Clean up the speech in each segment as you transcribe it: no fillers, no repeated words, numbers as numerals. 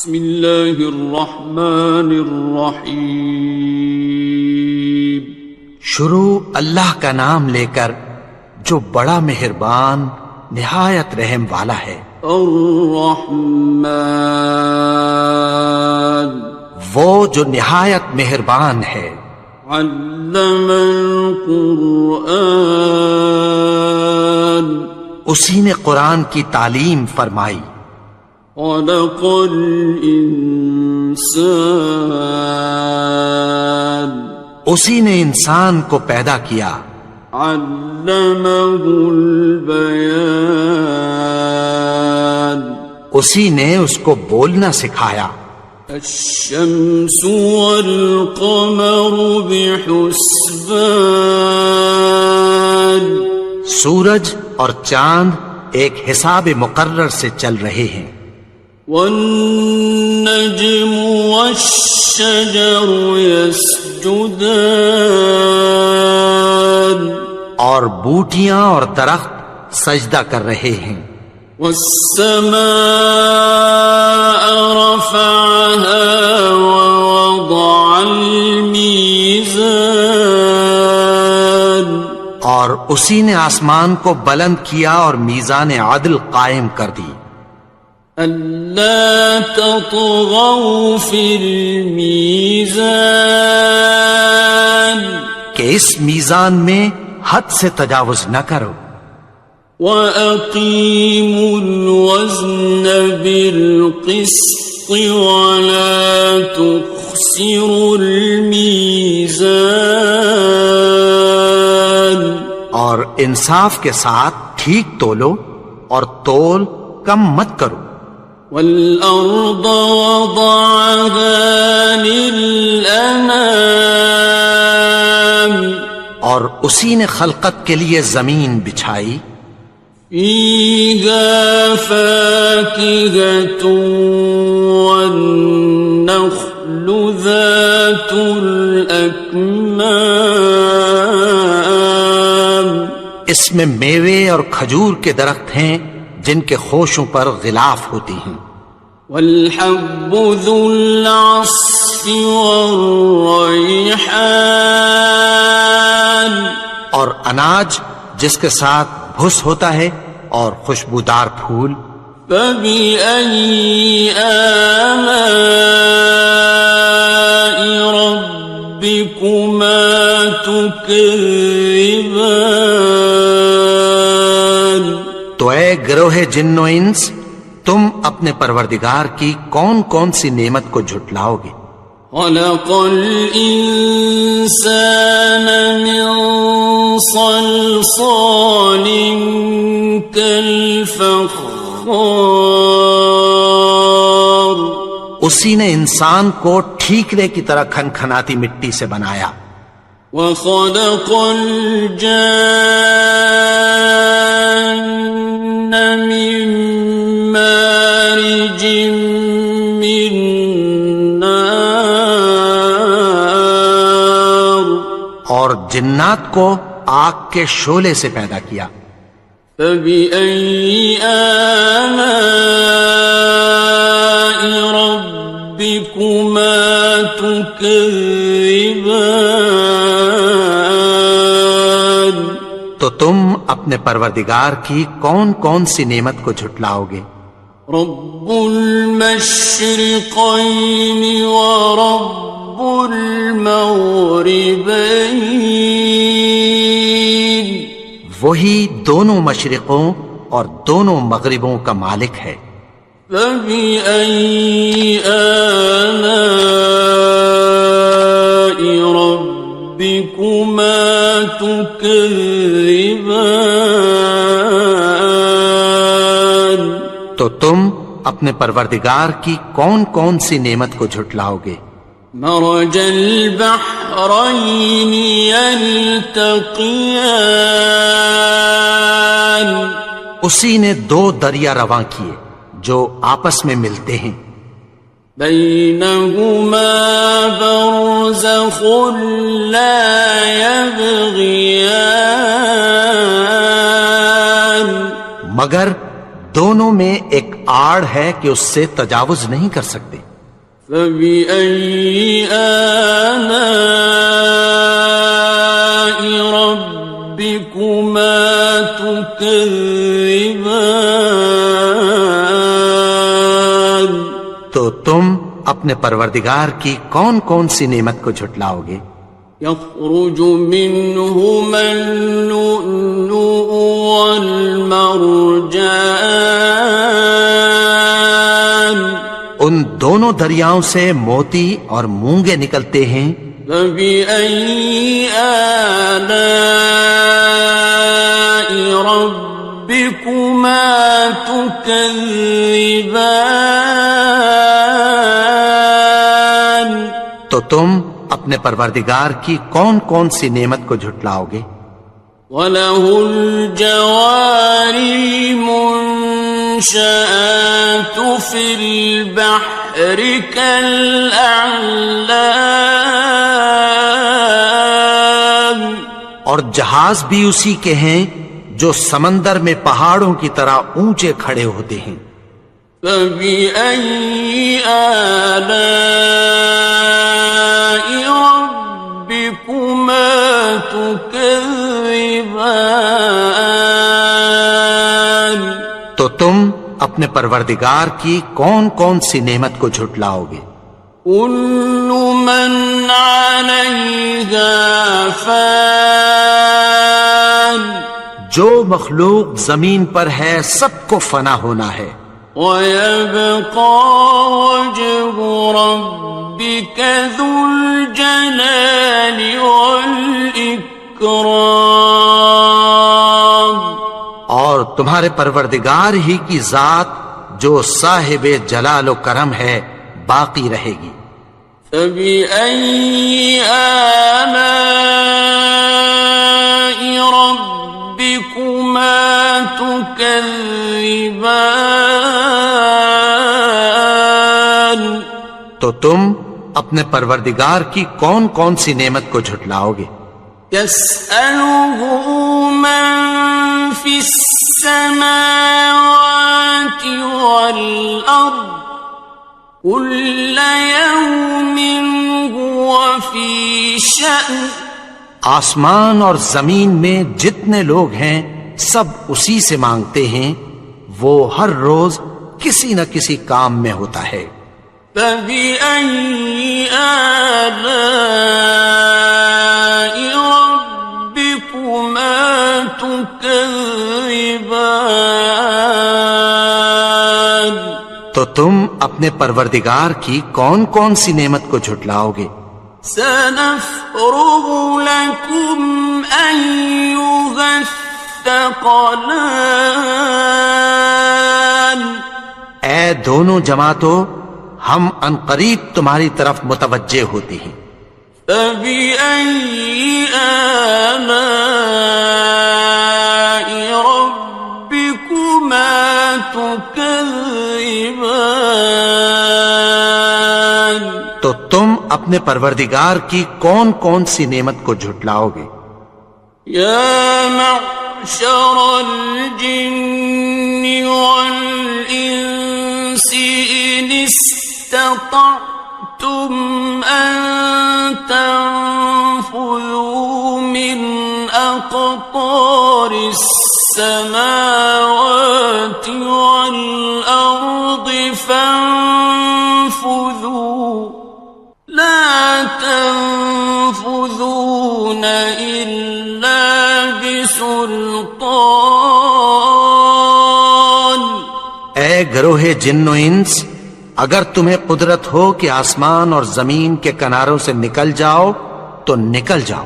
بسم اللہ الرحمن الرحیم. شروع اللہ کا نام لے کر جو بڑا مہربان نہایت رحم والا ہے. الرحمن وہ جو نہایت مہربان ہے. علم القرآن اسی نے قرآن کی تعلیم فرمائی. خلق الانسان اسی نے انسان کو پیدا کیا. علمہ البیان اسی نے اس کو بولنا سکھایا. الشمس والقمر بحسبان سورج اور چاند ایک حساب مقرر سے چل رہے ہیں. والنجم والشجر يسجدان اور بوٹیاں اور درخت سجدہ کر رہے ہیں. والسماء رفعها ووضع الميزان اور اسی نے آسمان کو بلند کیا اور میزان عدل قائم کر دی. ألا تطغوا في الميزان کہ اس میزان میں حد سے تجاوز نہ کرو. وَأَقِيمُوا الْوَزْنَ بِالْقِسْطِ وَلَا تُخْسِرُوا الْمِيزَانَ اور انصاف کے ساتھ ٹھیک تولو اور تول کم مت کرو. وَالْأَرْضَ وَضَعَهَا لِلْأَنَامِ اور اسی نے خلقت کے لیے زمین بچھائی. فِيهَا فَاكِهَةٌ وَالنَّخْلُ ذَاتُ الْأَكْمَامِ اس میں میوے اور کھجور کے درخت ہیں جن کے خوشوں پر غلاف ہوتی ہیں. وَالْحَبُّ ذُو الْعَصْفِ وَالرَّيْحَانِ اور اناج جس کے ساتھ بھس ہوتا ہے اور خوشبودار پھول. فَبِأَيِّ آلَاءِ رَبِّكُمَا تُكَذِّبَانِ تو اے گروہ جن و انس تم اپنے پروردگار کی کون کون سی نعمت کو جھٹلاؤ گے. خَلَقَ الْإِنسَانَ مِنْ صَلْصَالٍ كَالْفَخَّارِ اسی نے انسان کو ٹھیکرے کی طرح کھنکھناتی مٹی سے بنایا. وَخَلَقَ الْجَانَّ مِن مَّارِجٍ مِّن نَّارٍ اور جنات کو آگ کے شعلے سے پیدا کیا. فَبِأَيِّ آلَاءِ رَبِّكُمَا تُكَذِّبَانِ تو تم اپنے پروردگار کی کون کون سی نعمت کو جھٹلاؤ گے. رب المشرقین ورب المغربین وہی دونوں مشرقوں اور دونوں مغربوں کا مالک ہے. فَبِأَيِّ آلَاءِ رَبِّكُمَا تُكَذِّبَانِ تو تم اپنے پروردگار کی کون کون سی نعمت کو جھٹلاؤ گے. مرج البحرین یلتقیان اسی نے دو دریا رواں کیے جو آپس میں ملتے ہیں. بینہما برزخ لا یبغیان مگر دونوں میں ایک آڑ ہے کہ اس سے تجاوز نہیں کر سکتے۔ فبأي آلاء ربكما تكذبان؟ تو تم اپنے پروردگار کی کون کون سی نعمت کو جھٹلاؤ گے؟ يخرج منهما اللؤلؤ والمرجان، ان دونوں دریاؤں سے موتی اور مونگے نکلتے ہیں۔ فبأي آلاء ربكما تكذبان؟ تو تم اپنے پروردگار کی کون کون سی نعمت کو جھٹلاؤ گے؟ وَلَهُ الْجَوَارِ الْمُنشَآتُ فِي الْبَحْرِ كَالْأَعْلَامِ، اور جہاز بھی اسی کے ہیں جو سمندر میں پہاڑوں کی طرح اونچے کھڑے ہوتے ہیں۔ فَبِأَيِّ آلَاءِ رَبِّكُمَا تُكَذِّبَانِ؟ تو تم اپنے پروردگار کی کون کون سی نعمت کو جھٹلاؤ گے؟ كُلُّ مَنْ عَلَيْهَا فَانٍ، جو مخلوق زمین پر ہے سب کو فنا ہونا ہے۔ وَيَبْقَى وَجْهُ رَبِّكَ ذُو الْجَلَالِ وَالْإِكْرَامِ، اور تمہارے پروردگار ہی کی ذات جو صاحب جلال و کرم ہے باقی رہے گی۔ فَبِأَيِّ آلَاءِ رَبِّكُمَا تُكَذِّبَانِ؟ تو تم اپنے پروردگار کی کون کون سی نعمت کو جھٹلاؤ گے؟ يَسْأَلُهُ مَن فِي السَّمَاوَاتِ وَالْأَرْضِ كُلَّ يَوْمٍ هُوَ فِي شَأْنٍ، آسمان اور زمین میں جتنے لوگ ہیں سب اسی سے مانگتے ہیں، وہ ہر روز کسی نہ کسی کام میں ہوتا ہے۔ فَبِأَيِّ آلَاءِ رَبِّكُمَا تُكَذِّبَانِ؟ تو تم اپنے پروردگار کی کون کون سی نعمت کو جھٹلاؤ گے؟ سَنَفْرُغُ لَكُمْ أَيُّهَ الثَّقَلَانِ، اے دونوں جماعتوں، ہم عنقریب تمہاری طرف متوجہ ہوتے ہیں۔ فَبِأَيِّ آلَاءِ رَبِّكُمَا تُكَذِّبَانِ؟ تو تم اپنے پروردگار کی کون کون سی نعمت کو جھٹلاؤ گے؟ يَا مَعْشَرَ الْجِنِّ وَالْإِنسِ إِنِ اسْتَطَعْتُمْ أَن تَنفُذُوا مِنْ أَقْطَارِ السَّمَاوَاتِ وَالْأَرْضِ فَانفُذُوا لَا تَنفُذُونَ إِلَّا بِسُلْطَانٍ۔ اے گروہ جن و انس، اگر تمہیں قدرت ہو کہ آسمان اور زمین کے کناروں سے نکل جاؤ تو نکل جاؤ،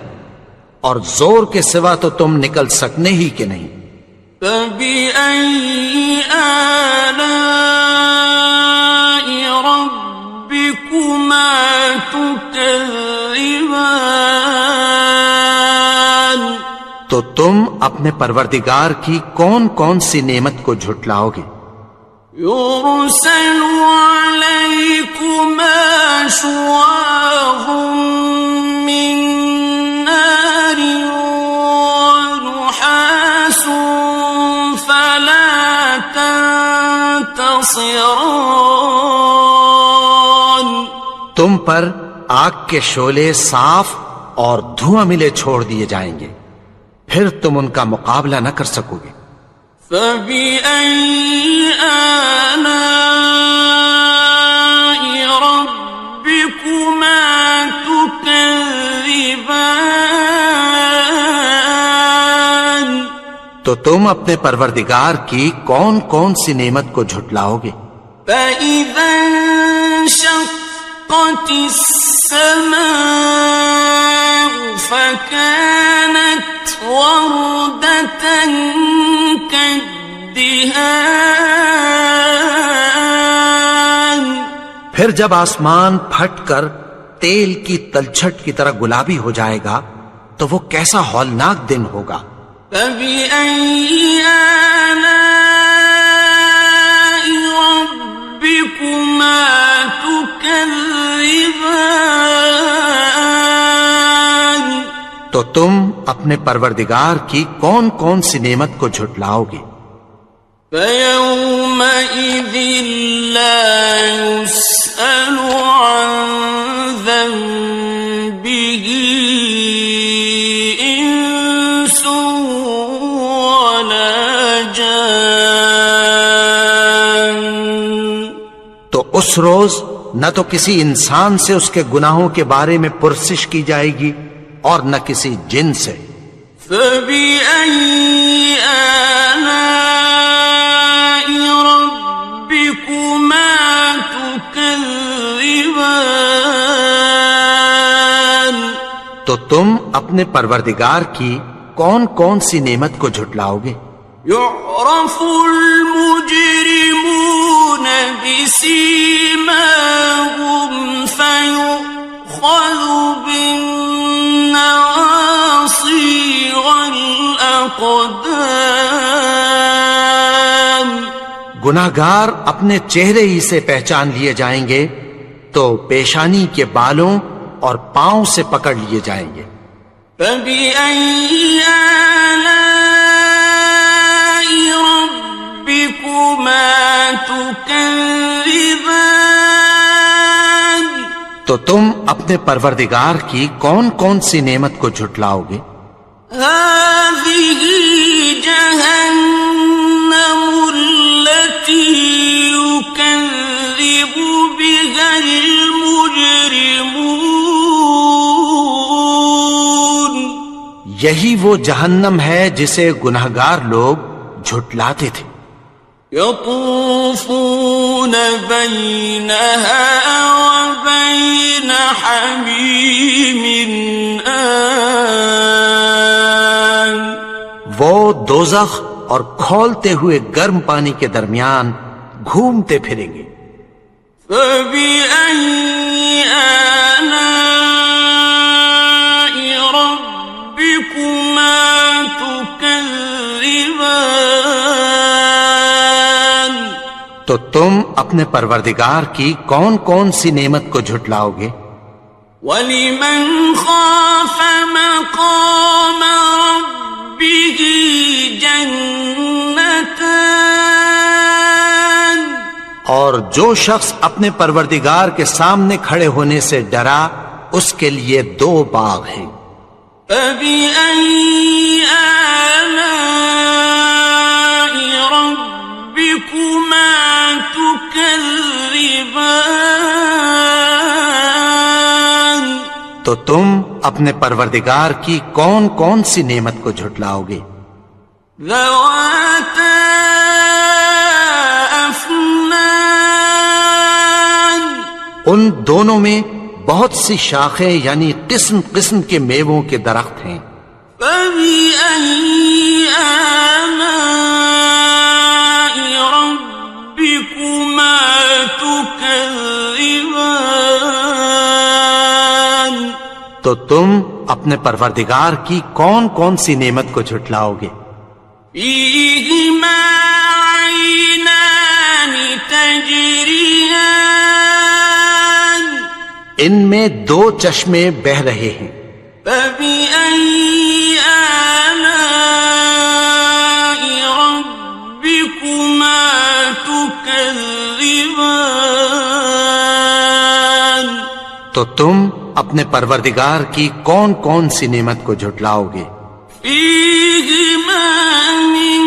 اور زور کے سوا تو تم نکل سکنے ہی کہ نہیں۔ فَبِأَيِّ آلَاءِ رَبِّكُمَا تُكَذِّبَانِ؟ تو تم اپنے پروردگار کی کون کون سی نعمت کو جھٹلاؤ گے؟ يُرْسَلُ عَلَيْكُمَا شُوَاظٌ مِّن نَّارٍ وَنُحَاسٌ فَلَا تَنتَصِرَانِ؟ ناصران. تم پر آگ کے شعلے صاف اور دھواں ملے چھوڑ دیے جائیں گے، پھر تم ان کا مقابلہ نہ کر سکو گے۔ فَبِأَيِّ آلَاءِ رَبِّكُمَا تُكَذِّبَانِ. تو تم اپنے پروردگار کی کون کون سی نعمت کو جھٹلاؤ گے؟ فَإِذَا انشَقَّتِ السَّمَاءُ فَكَانَتْ وَرْدَةً كَالدِّهَانِ. پھر جب آسمان پھٹ کر تیل کی تلچھٹ کی طرح گلابی ہو جائے گا تو وہ کیسا ہولناک دن ہوگا۔ فَبِأَيِّ آلَاءِ رَبِّكُمَا تُكَذِّبَانِ. تو تم اپنے پروردگار کی کون کون سی نعمت کو جھٹلاؤ گے؟ فَيَوْمَئِذٍ لَا يُسْأَلُ عَنْ ذَنبِهِ إِنسٌ وَلَا جَانٌ. تو اس روز نہ تو کسی انسان سے اس کے گناہوں کے بارے میں پرسش کی جائے گی اور نہ کسی جن سے۔ فَبِأَيِّ آلَاءِ رَبِّكُمَا تُكَذِّبَانِ. تو تم اپنے پروردگار کی کون کون سی نعمت کو جھٹلاؤ گے؟ يُعْرَفُ الْمُجْرِمُونَ بِسِيمَاهُمْ فَيُؤْخَذُ بِالنَّوَاصِي وَالْأَقْدَامِ. گناہگار اپنے چہرے ہی سے پہچان لیے جائیں گے تو پیشانی کے بالوں اور پاؤں سے پکڑ لیے جائیں گے۔ فَبِأَيِّ آلَاءِ رَبِّكُمَا تُكَذِّبَانِ. تو تم اپنے پروردگار کی کون کون سی نعمت کو جھٹلاؤ گے؟ هَذِهِ جَهَنَّمُ الَّتِي يُكَذِّبُ بِهَا الْمُجْرِمُونَ. یہی وہ جہنم ہے جسے گناہگار لوگ جھٹلاتے تھے۔ يَطُوفُونَ بَيْنَهَا وَبَيْنَ حَمِيمٍ آنٍ. وہ دوزخ اور کھولتے ہوئے گرم پانی کے درمیان گھومتے پھریں گے۔ فَبِأَيِّ آلَاءِ رَبِّكُمَا تُكَذِّبَانِ. تو تم اپنے پروردگار کی کون کون سی نعمت کو جھٹلاؤ گے؟ وَلِمَنْ خَافَ مَقَامَ رَبِّهِ جَنَّتَانِ. اور جو شخص اپنے پروردگار کے سامنے کھڑے ہونے سے ڈرا اس کے لیے 2 باغ ہیں۔ فَبِأَيِّ آلَاءِ رَبِّكُمَا تُكَذِّبَانِ. تو تم اپنے پروردگار کی کون کون سی نعمت کو جھٹلاؤ گے؟ ذَوَاتَا أَفْنَانٍ. ان دونوں میں بہت سی شاخیں یعنی قسم قسم کے میووں کے درخت ہیں۔ فَبِأَيِّ آلَاءِ رَبِّكُمَا تُكَذِّبَانِ. تو تم اپنے پروردگار کی کون کون سی نعمت کو جھٹلاؤ گے؟ فِيهِمَا عَيْنَانِ تَجْرِيَانِ. ان میں 2 چشمے بہ رہے ہیں۔ فَبِأَيِّ آلَاءِ رَبِّكُمَا تُكَذِّبَانِ. تو تم اپنے پروردگار کی کون کون سی نعمت کو جھٹلاؤ گے؟ فیہما من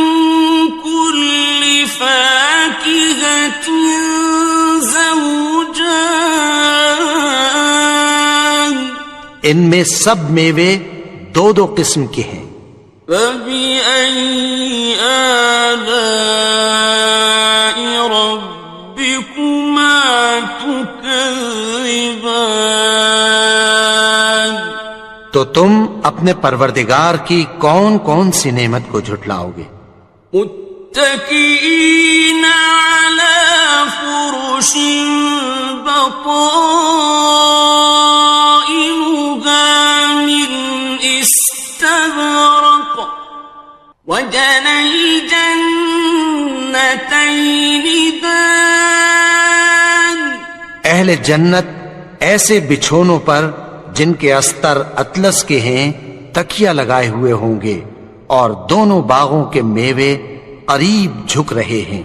کل فاکہۃ زوجان، ان میں سب میوے دو دو قسم کے ہیں۔ فبأي آلاء ربكما تكذبان، تو تم اپنے پروردگار کی کون کون سی نعمت کو جھٹلاؤ گے؟ متكئين على فرش بطائنها من استبرق، وجنى الجنتين دان، اہل جنت ایسے بچھونوں پر جن کے استر اطلس کے ہیں تکیہ لگائے ہوئے ہوں گے، اور دونوں باغوں کے میوے قریب جھک رہے ہیں۔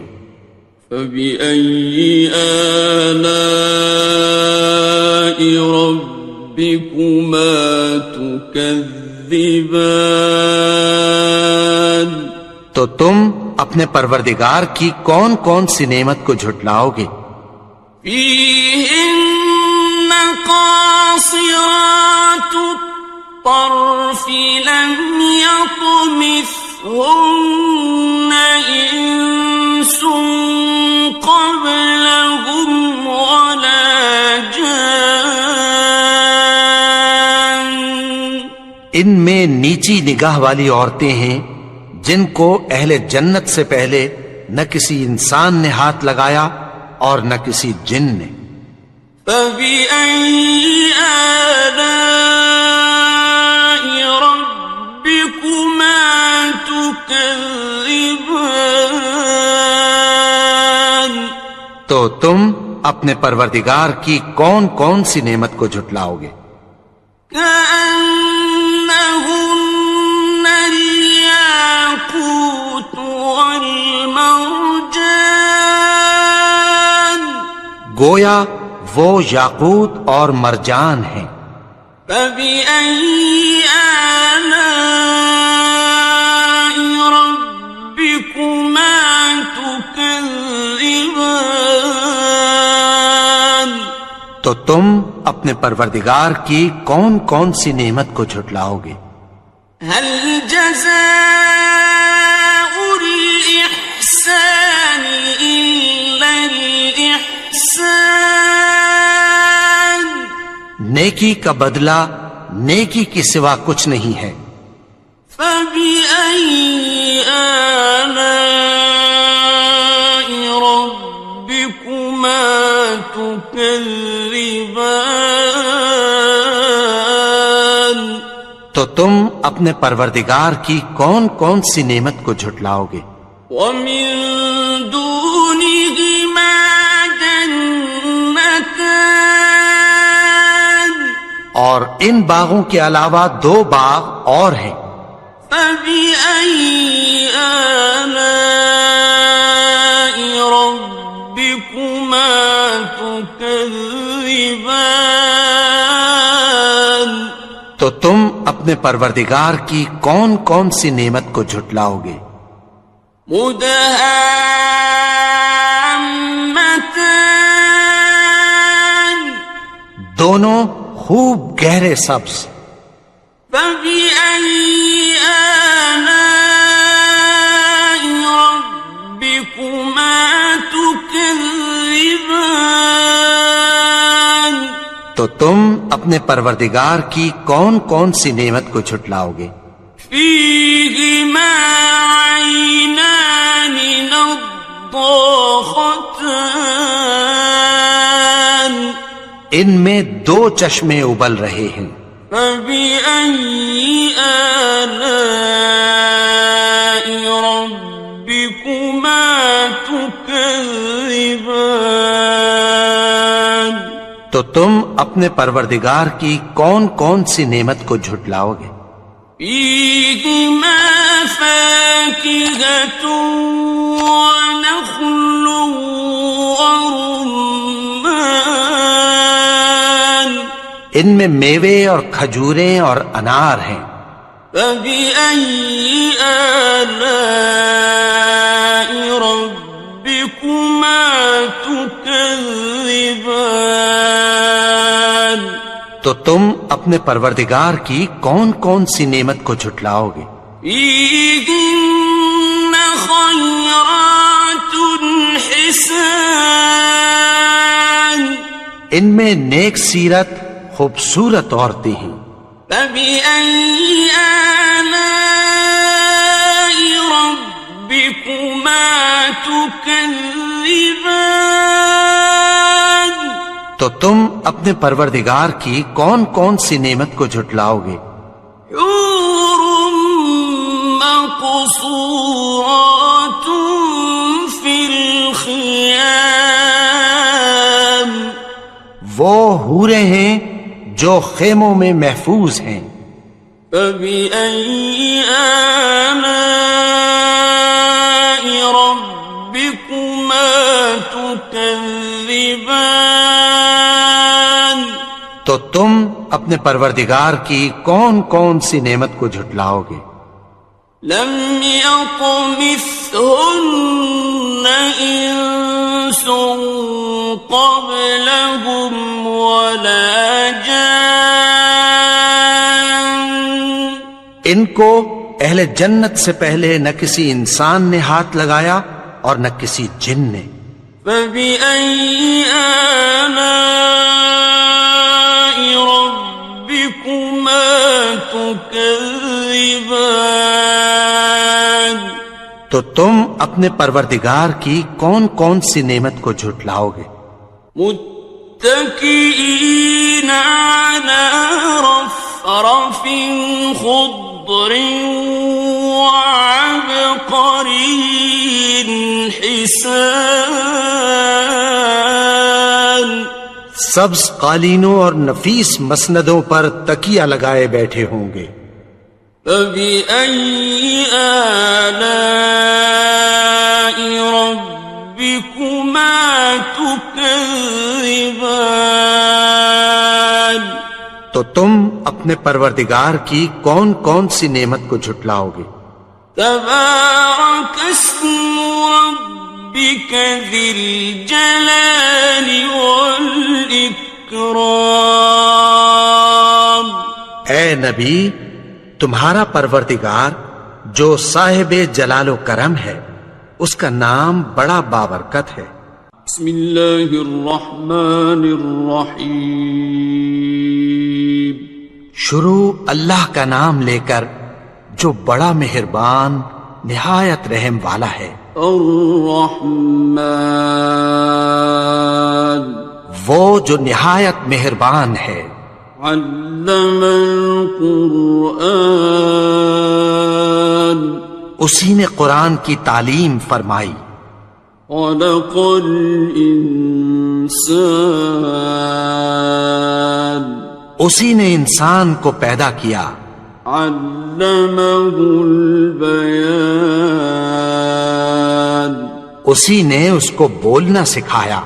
فبأي آلاء ربكما تكذبان، تو تم اپنے پروردگار کی کون کون سی نعمت کو جھٹلاؤ گے؟ فيهن قاصرات الطرف لم يطمثهن إنس قبلهم ولا جان، ان میں نیچی نگاہ والی عورتیں ہیں جن کو اہل جنت سے پہلے نہ کسی انسان نے ہاتھ لگایا اور نہ کسی جن نے۔ فبأي آلاء ربكما تكذبان، تو تم اپنے پروردگار کی کون کون سی نعمت کو جھٹلاؤ گے؟ كأنهن الياقوت والمرجان، گویا وہ یاقوت اور مرجان ہیں۔ فبأي آلاء ربكما تكذبان، تو تم اپنے پروردگار کی کون کون سی نعمت کو جھٹلاؤ گے؟ هل جزاء الإحسان إلا الإحسان، نیکی کا بدلہ نیکی کے سوا کچھ نہیں ہے۔ فبأي آلاء ربكما تكذبان، تو تم اپنے پروردگار کی کون کون سی نعمت کو جھٹلاؤ گے؟ ومن دونهما جنتان، اور ان باغوں کے علاوہ دو باغ اور ہیں۔ فبأي آلاء ربكما تكذبان، تو تم اپنے پروردگار کی کون کون سی نعمت کو جھٹلاؤ گے؟ مدهامتان، دونوں خوب گہرے سبز۔ فبأي آلاء ربكما تكذبان، تو تم اپنے پروردگار کی کون کون سی نعمت کو جھٹلاؤ گے؟ فيهما عينان نضاختان، ان میں دو چشمے ابل رہے ہیں۔ فبأي آلاء ربكما تكذبان، تو تم اپنے پروردگار کی کون کون سی نعمت کو جھٹلاؤ گے؟ فيهما فاكهة ونخل ورمان، ان میں میوے اور کھجوریں اور انار ہیں۔ فبأي آلاء ربكما تكذبان؟ تو تم اپنے پروردگار کی کون کون سی نعمت کو جھٹلاؤ گے؟ فيهن خيرات حسان، ان میں نیک سیرت خوبصورت عورتیں ہیں۔ فبأي آلاء ربكما تكذبان؟ تو تم اپنے پروردگار کی کون کون سی نعمت کو جھٹلاؤ گے؟ حور مقصورات في الخيام، وہ حوریں ہیں جو خیموں میں محفوظ ہیں۔ فبأي آلاء ربكما تكذبان؟ تو تم اپنے پروردگار کی کون کون سی نعمت کو جھٹلاؤ گے؟ لم يطمثهن إنس قبلهم ولا جان، ان کو اہل جنت سے پہلے نہ کسی انسان نے ہاتھ لگایا اور نہ کسی جن نے۔ فبأي آلاء ربكما تكذبان؟ تو تم اپنے پروردگار کی کون کون سی نعمت کو جھٹلاؤ گے؟ متكئين على رفرف خضر وعبقري حسان، سبز قالینوں اور نفیس مسندوں پر تکیہ لگائے بیٹھے ہوں گے۔ فبأي آلاء ربكما تكذبان؟ تو تم اپنے پروردگار کی کون کون سی نعمت کو جھٹلاؤ گے؟ تبارك اسم ربك ذي الجلال والإكرام۔ اے نبی، تمہارا پروردگار جو صاحب جلال و کرم ہے، اس کا نام بڑا بابرکت ہے۔ بسم اللہ الرحمن الرحیم، شروع اللہ کا نام لے کر جو بڑا مہربان نہایت رحم والا ہے۔ الرحمن، وہ جو نہایت مہربان ہے۔ علم القرآن، اسی نے قرآن کی تعلیم فرمائی۔ خلق الانسان، اسی نے انسان کو پیدا کیا۔ علمہ البیان، اسی نے اس کو بولنا سکھایا۔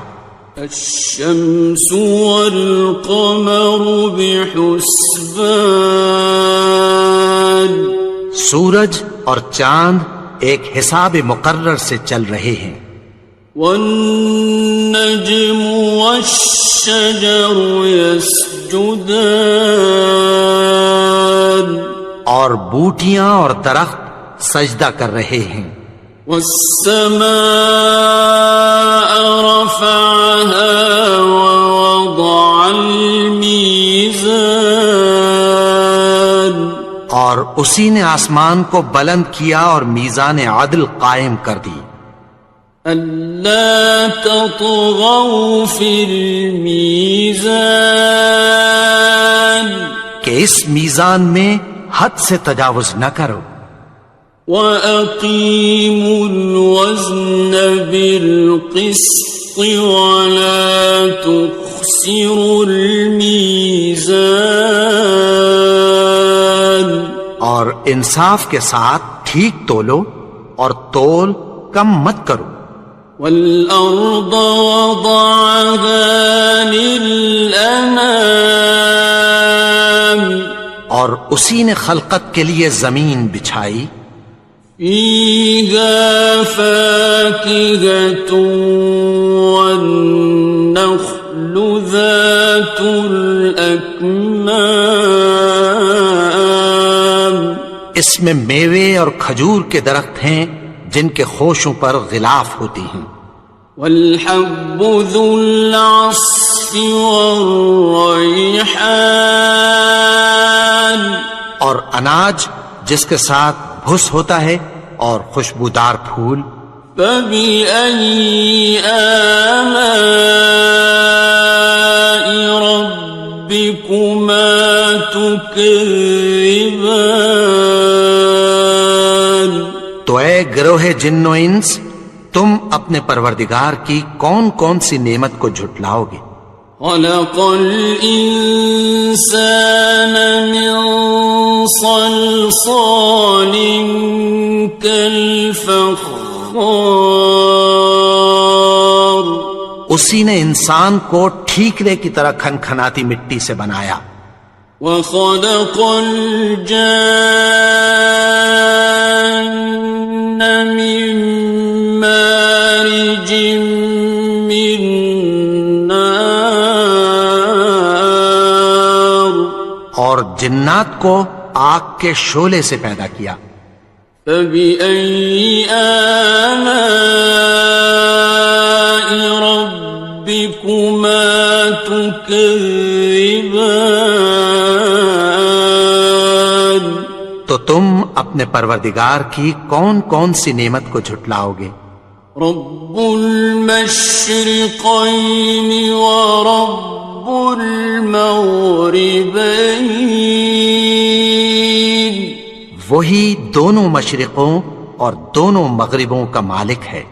الشمس والقمر بحسبان، سورج اور چاند ایک حساب مقرر سے چل رہے ہیں۔ والنجم والشجر يسجدان، اور بوٹیاں اور درخت سجدہ کر رہے ہیں۔ والسماء رفعها ووضع الميزان، اور اسی نے آسمان کو بلند کیا اور میزان عدل قائم کر دی۔ ألا تطغوا في الميزان، کہ اس میزان میں حد سے تجاوز نہ کرو۔ وَأَقِيمُوا الْوَزْنَ بِالْقِسْطِ وَلَا تُخْسِرُوا الْمِيزَانَ، اور انصاف کے ساتھ ٹھیک تولو اور تول کم مت کرو۔ وَالْأَرْضَ وَضَعَهَا لِلْأَنَامِ، اور اسی نے خلقت کے لیے زمین بچھائی، فيها فاكهة والنخل ذات الأكمام، اس میں میوے اور کھجور کے درخت ہیں جن کے خوشوں پر غلاف ہوتی ہیں، والحب ذو العصف والریحان، اور اناج جس کے ساتھ بھس ہوتا ہے اور خوشبودار پھول، فبأي آلاء ربكما تكذبان۔ تو اے گروہ جن و انس، تم اپنے پروردگار کی کون کون سی نعمت کو جھٹلاؤ گے؟ خلق الإنسان من صلصال كالفخار، اسی نے انسان کو ٹھیکرے کی طرح کھنکھناتی مٹی سے بنایا، وخلق الجان من مارج من نار، اور جنات کو آگ کے شعلے سے پیدا کیا، فبأي آلاء ربكما تكذبان۔ تو تم اپنے پروردگار کی کون کون سی نعمت کو جھٹلاؤ گے؟ رب المشرقين ورب المغربين، وہی دونوں مشرقوں اور دونوں مغربوں کا مالک ہے،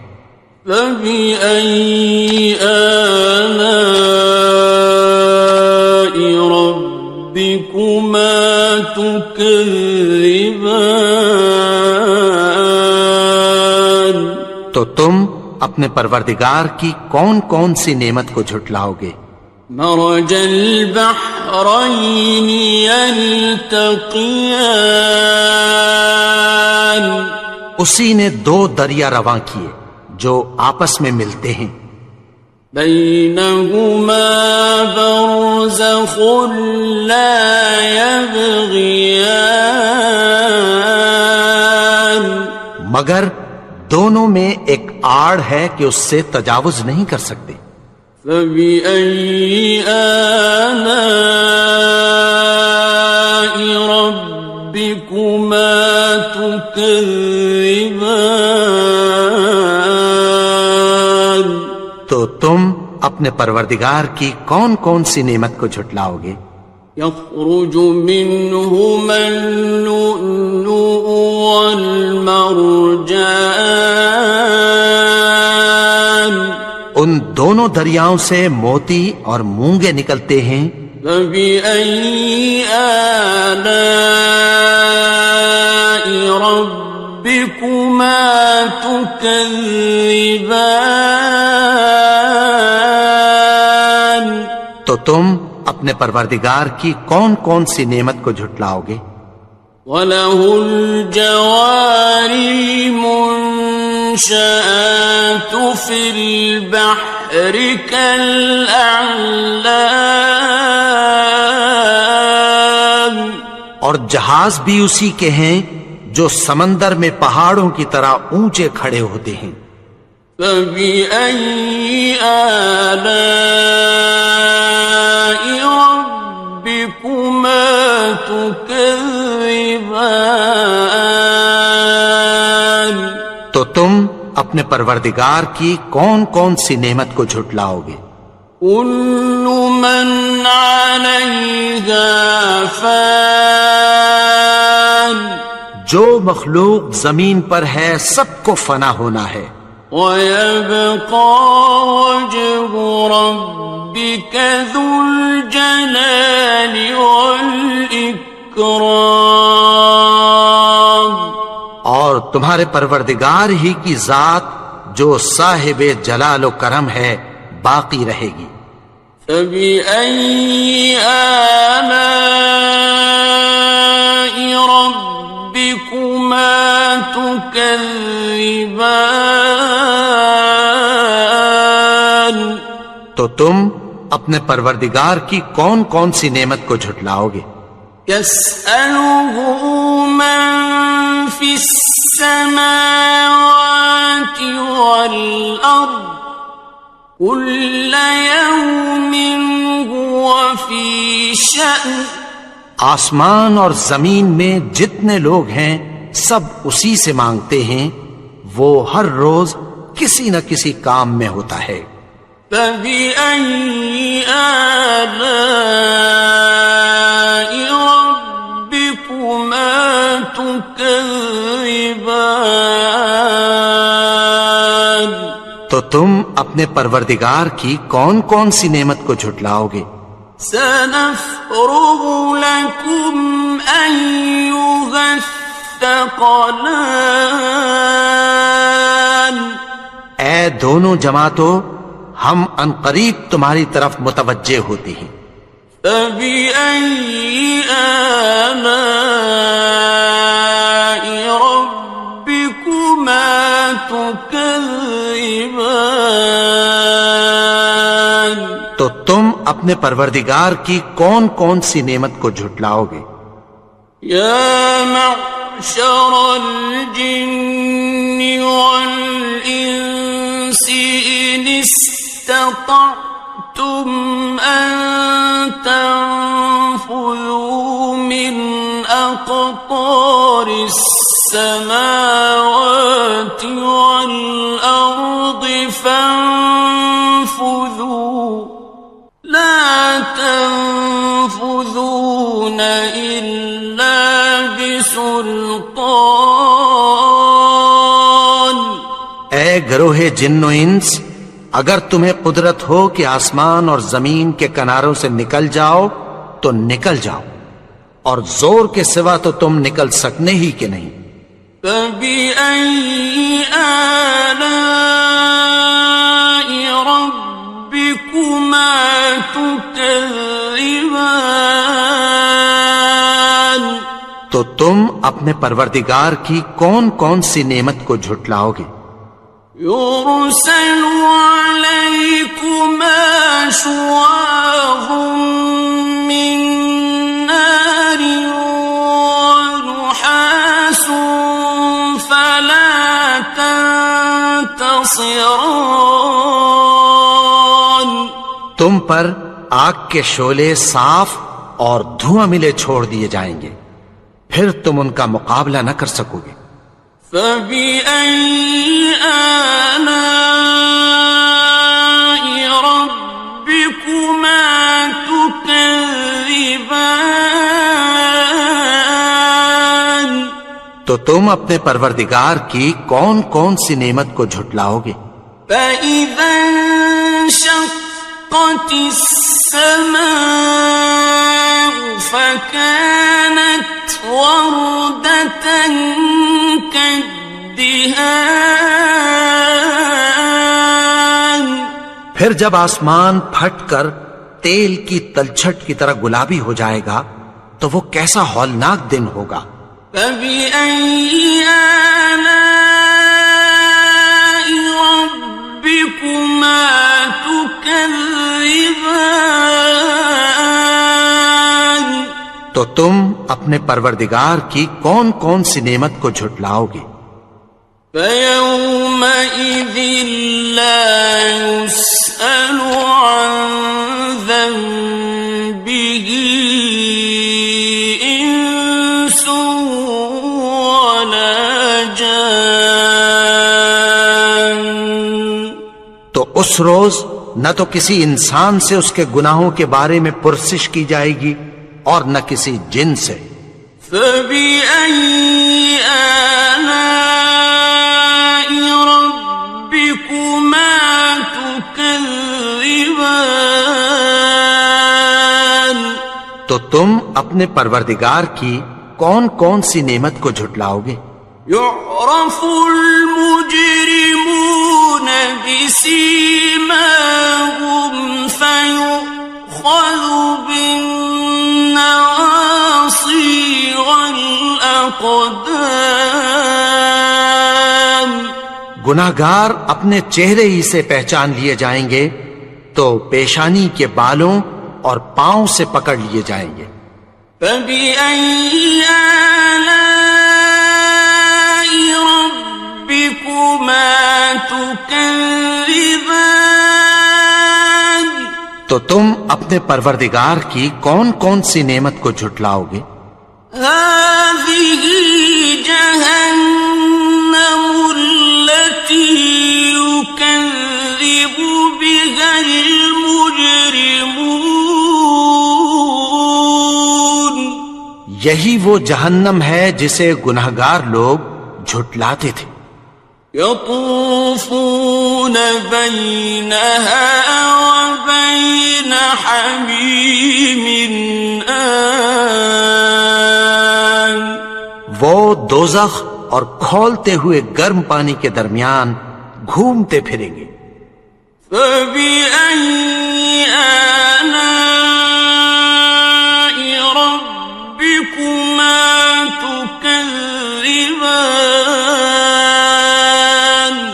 فبأي آلاء ربكما تكذبان۔ تو تم اپنے پروردگار کی کون کون سی نعمت کو جھٹلاؤ گے؟ مرج البحرين يلتقيان، اسی نے دو دریا رواں کیے جو آپس میں ملتے ہیں، بينهما برزخ لا يبغيان، مگر دونوں میں ایک آڑ ہے کہ اس سے تجاوز نہیں کر سکتے، فبأي آلاء ربكما تكذبان۔ تو تم اپنے پروردگار کی کون کون سی نعمت کو جھٹلاؤ گے؟ يخرج منهما اللؤلؤ والمرجان، ان دونوں دریاؤں سے موتی اور مونگے نکلتے ہیں، فبأي آلاء ربكما تكذبان۔ تو تم اپنے پروردگار کی کون کون سی نعمت کو جھٹلاؤ گے؟ وَلَهُ الْجَوَارِ الْمُنشَآتُ فِي الْبَحْرِ كَالْأَعْلَامِ، اور جہاز بھی اسی کے ہیں جو سمندر میں پہاڑوں کی طرح اونچے کھڑے ہوتے ہیں، فَبِأَيِّ آلَاءِ رَبِّكُمَا تُكَذِّبَانِ۔ تو تم اپنے پروردگار کی کون کون سی نعمت کو جھٹلاؤ گے؟ كل من عليها فان، جو مخلوق زمین پر ہے سب کو فنا ہونا ہے، ويبقى وجه ربك ذو الجلال والإكرام، اور تمہارے پروردگار ہی کی ذات جو صاحب جلال و کرم ہے باقی رہے گی۔ فبأي آلاء تكذبان تو تم اپنے پروردگار کی کون کون سی نعمت کو جھٹلاؤ گے؟ يسأله من في السماوات والأرض كل يوم هو في شأن آسمان اور زمین میں جتنے لوگ ہیں سب اسی سے مانگتے ہیں، وہ ہر روز کسی نہ کسی کام میں ہوتا ہے۔ فبأي آلاء ربكما تكذبان تو تم اپنے پروردگار کی کون کون سی نعمت کو جھٹلاؤ گے؟ سنفرغ لكم أيها الثقلان اے دونوں جماعتوں، ہم عنقریب تمہاری طرف متوجہ ہوتے ہیں۔ فبأي آلاء ربكما تكذبان تو تم اپنے پروردگار کی کون کون سی نعمت کو جھٹلاؤ گے؟ يا معشر الجن والإنس إن استطعتم أن تنفذوا من أقطار السماوات والأرض فانفذوا لا تنفذون إلا بسلطان اے گروہ جن و انس، اگر تمہیں قدرت ہو کہ آسمان اور زمین کے کناروں سے نکل جاؤ تو نکل جاؤ، اور زور کے سوا تو تم نکل سکنے ہی کہ نہیں۔ فبأي آلاء ربكما تكذبان تو تم اپنے پروردگار کی کون کون سی نعمت کو جھٹلاؤ گے؟ يرسل عليكما شواظ من نار ونحاس فلا تنتصران تم پر آگ کے شعلے صاف اور دھواں ملے چھوڑ دیے جائیں گے، پھر تم ان کا مقابلہ نہ کر سکو گے۔ فبأي آلاء ربكما تكذبان تو تم اپنے پروردگار کی کون کون سی نعمت کو جھٹلاؤ گے؟ فإذا انشقت السماء فكانت وردة كالدهان پھر جب آسمان پھٹ کر تیل کی تلچھٹ کی طرح گلابی ہو جائے گا تو وہ کیسا ہولناک دن ہوگا۔ فبأي آلاء ربكما تكذبان تو تم اپنے پروردگار کی کون کون سی نعمت کو جھٹلاؤ گے؟ فيومئذ لا يسأل عن ذنبه إنس ولا جان تو اس روز نہ تو کسی انسان سے اس کے گناہوں کے بارے میں پرسش کی جائے گی اور نہ کسی جن سے۔ فبأي آلاء ربكما تكذبان تو تم اپنے پروردگار کی کون کون سی نعمت کو جھٹلاؤ گے؟ يعرف المجرمون بسيماهم فيؤخذ بالنواصي والأقدام گناہگار اپنے چہرے ہی سے پہچان لیے جائیں گے تو پیشانی کے بالوں اور پاؤں سے پکڑ لیے جائیں گے۔ فَبِأَيِّ آلَاءِ رَبِّكُمَا تُكَذِّبَانِ؟ تو تم اپنے پروردگار کی کون کون سی نعمت کو جھٹلاؤ گے؟ هَٰذِهِ جَهَنَّمُ الَّتِي يُكَذِّبُ بِهَا الْمُجْرِمُونَ۔ یہی وہ جہنم ہے جسے گناہگار لوگ جھٹلاتے تھے۔ يطوفون بينها وبين حميم آن۔ وہ دوزخ اور کھولتے ہوئے گرم پانی کے درمیان گھومتے پھریں گے۔ فَبِأَيِّ آلَاءِ رَبِّكُمَا تُكَذِّبَانِ؟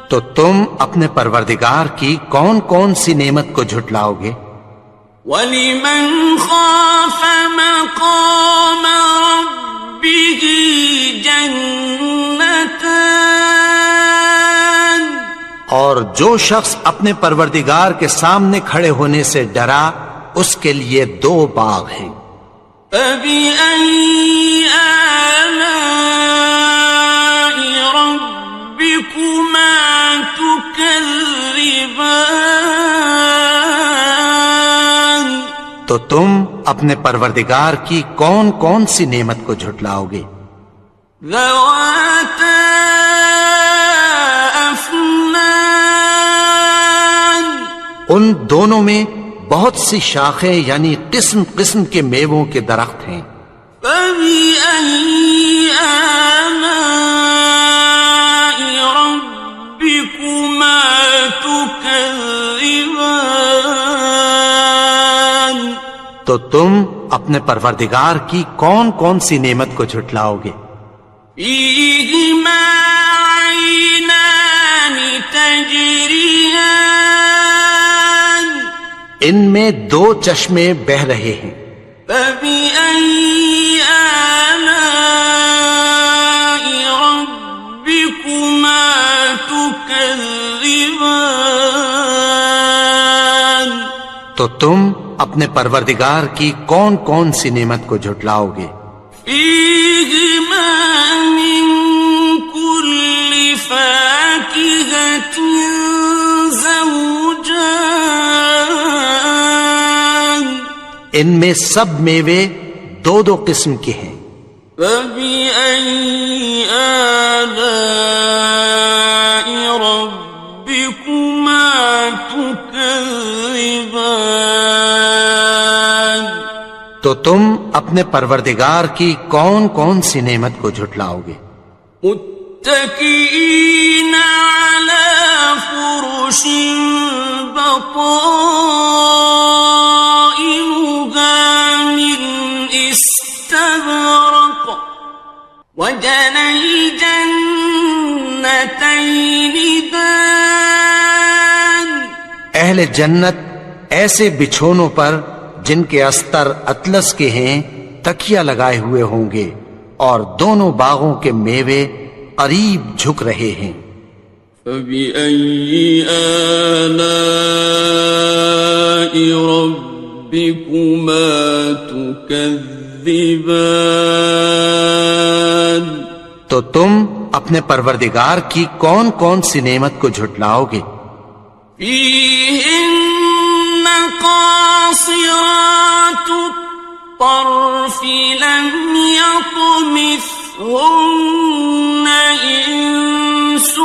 تو تم اپنے پروردگار کی کون کون سی نعمت کو جھٹلاؤ گے؟ وَلِمَنْ خَافَ مَقَامَ رَبِّهِ جَنَّتَانِ؟ اور جو شخص اپنے پروردگار کے سامنے کھڑے ہونے سے ڈرا اس کے لیے 2 باغ ہیں۔ فَبِأَيِّ آلَاءِ رَبِّكُمَا تُكَذِّبَانِ؟ تو تم اپنے پروردگار کی کون کون سی نعمت کو جھٹلاؤ گے؟ ذَوَاتَا أَفْنَانٍ؟ ان دونوں میں بہت سی شاخیں یعنی قسم قسم کے میووں کے درخت ہیں۔ فَبِأَيِّ آلَاءِ رَبِّكُمَا تُكَذِّبَانِ؟ تو تم اپنے پروردگار کی کون کون سی نعمت کو جھٹلاؤ گے؟ فِيهِمَا عَيْنَانِ تَجْرِيَانِ؟ ان میں 2 چشمے بہ رہے ہیں۔ فَبِأَيِّ آلَاءِ رَبِّكُمَا تُكَذِّبَانِ؟ تو تم اپنے پروردگار کی کون کون سی نعمت کو جھٹلاؤ گے؟ فِيهِمَا مِن كُلِّ فَاكِهَةٍ زَوْجَانِ؟ ان میں سب میوے 2 قسم کے ہیں۔ فَبِأَيِّ آلَاءِ رَبِّكُمَا تُكَذِّبَانِ؟ تو تم اپنے پروردگار کی کون کون سی نعمت کو جھٹلاؤ گے؟ متكئين على فرش بطائنها من استبرق وجنى الجنتين دان۔ اہل جنت ایسے بچھونوں پر جن کے استر اطلس کے ہیں تکیہ لگائے ہوئے ہوں گے اور دونوں باغوں کے میوے قریب جھک رہے ہیں۔ فَبِأَيِّ آلَاءِ رَبِّكُمَا تُكَذِّبَانِ؟ تو تم اپنے پروردگار کی کون کون سی نعمت کو جھٹلاؤ گے؟ فِيهِنَّ قَاصِرَاتُ الطَّرْفِ لَمْ يَطْمِثْهُنَّ إِنسٌ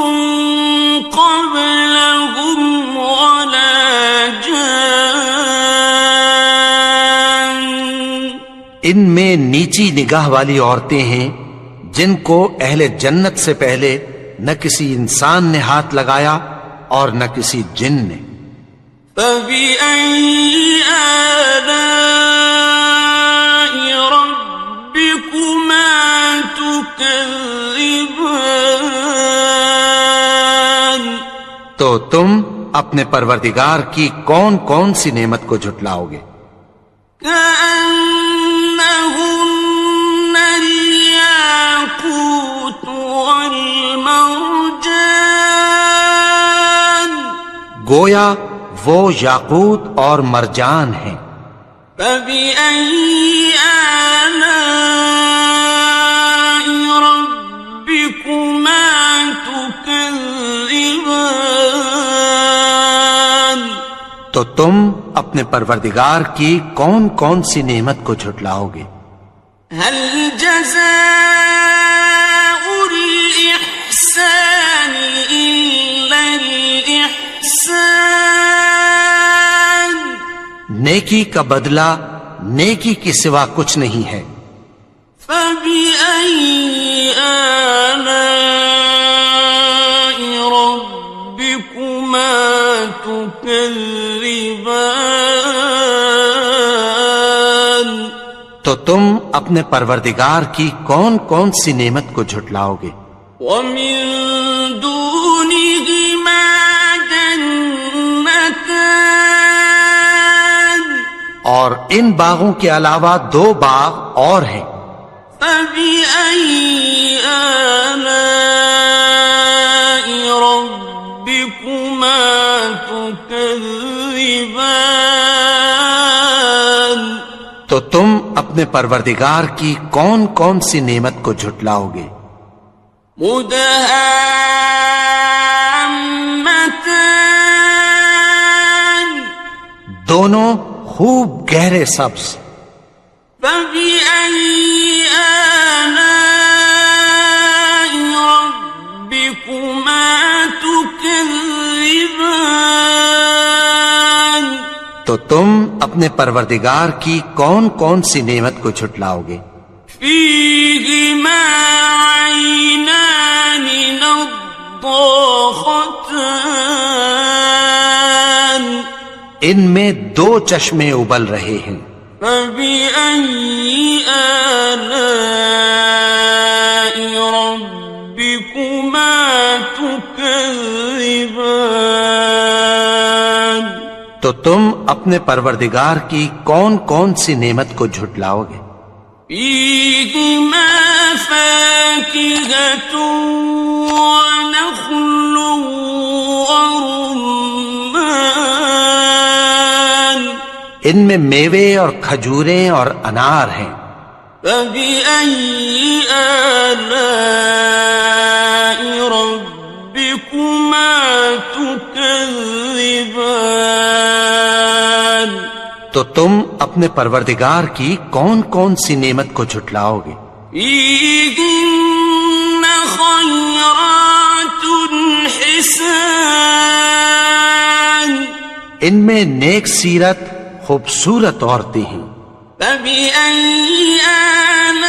قَبْلَهُمْ وَلَا جَانٌّ۔ ان میں نیچی نگاہ والی عورتیں ہیں جن کو اہل جنت سے پہلے نہ کسی انسان نے ہاتھ لگایا اور نہ کسی جن نے۔ فَبِأَيِّ آلَاءِ رَبِّكُمَا تُكَذِّبَانِ؟ تو تم اپنے پروردگار کی کون کون سی نعمت کو جھٹلاؤ گے؟ كأنهن الياقوت والمرجان گویا وہ یاقوت اور مرجان ہیں۔ فبأي آلاء ربكما تكذبان تو تم اپنے پروردگار کی کون کون سی نعمت کو جھٹلاؤ گے؟ هل جزاء الإحسان إلا الإحسان نیکی کا بدلہ نیکی کے سوا کچھ نہیں ہے۔ فبأي آلاء ربكما تكذبان تو تم اپنے پروردگار کی کون کون سی نعمت کو جھٹلاؤ گے؟ ومن دونهما جنتان اور ان باغوں کے علاوہ دو باغ اور ہیں۔ فبأي آلاء ربكما تكذبان تو تم اپنے پروردگار کی کون کون سی نعمت کو جھٹلاؤ گے؟ مدهامتان دونوں خوب گہرے سبز۔ فبأي آلاء ربكما تكذبان تو تم اپنے پروردگار کی کون کون سی نعمت کو جھٹلاؤ گے؟ فيهما عينان نضاختان ان میں دو چشمے ابل رہے ہیں۔ فبأي آلاء ربكما تكذبان تو تم اپنے پروردگار کی کون کون سی نعمت کو جھٹلاؤ گے؟ فيهما فاكهة ونخل ورمان ان میں میوے اور کھجوریں اور انار ہیں۔ فبأي آلاء ربكما تكذبان تو تم اپنے پروردگار کی کون کون سی نعمت کو جھٹلاؤ گے؟ فيهن خيرات حسان ان میں نیک سیرت خوبصورت عورتیں ہیں۔ فبأي آلاء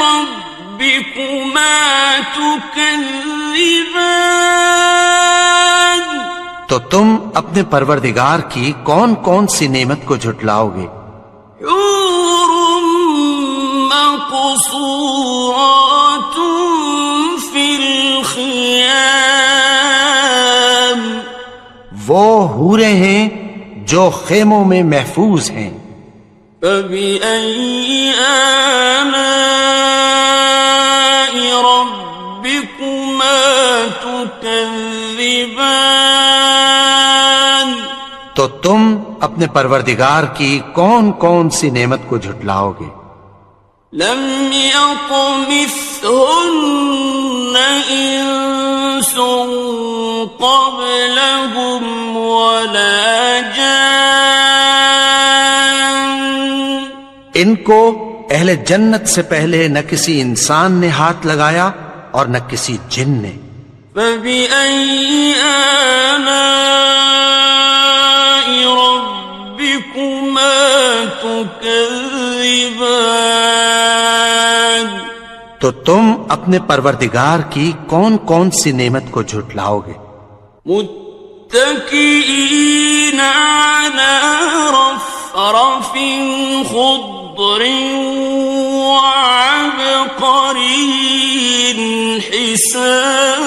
ربكما تكذبان تو تم اپنے پروردگار کی کون کون سی نعمت کو جھٹلاؤ گے؟ حور مقصورات في الخيام وہ حوریں ہیں جو خیموں میں محفوظ ہیں۔ فبأي آلاء ربكما تكذبان تو تم اپنے پروردگار کی کون کون سی نعمت کو جھٹلاؤ گے؟ لم يطمثهن إنس قبلهم ولا جان ان کو اہل جنت سے پہلے نہ کسی انسان نے ہاتھ لگایا اور نہ کسی جن نے۔ فبأي آلاء ربكما تكذبان تو تم اپنے پروردگار کی کون کون سی نعمت کو جھٹلاؤ گے؟ متكئين على رفرف خضر وعبقري حسان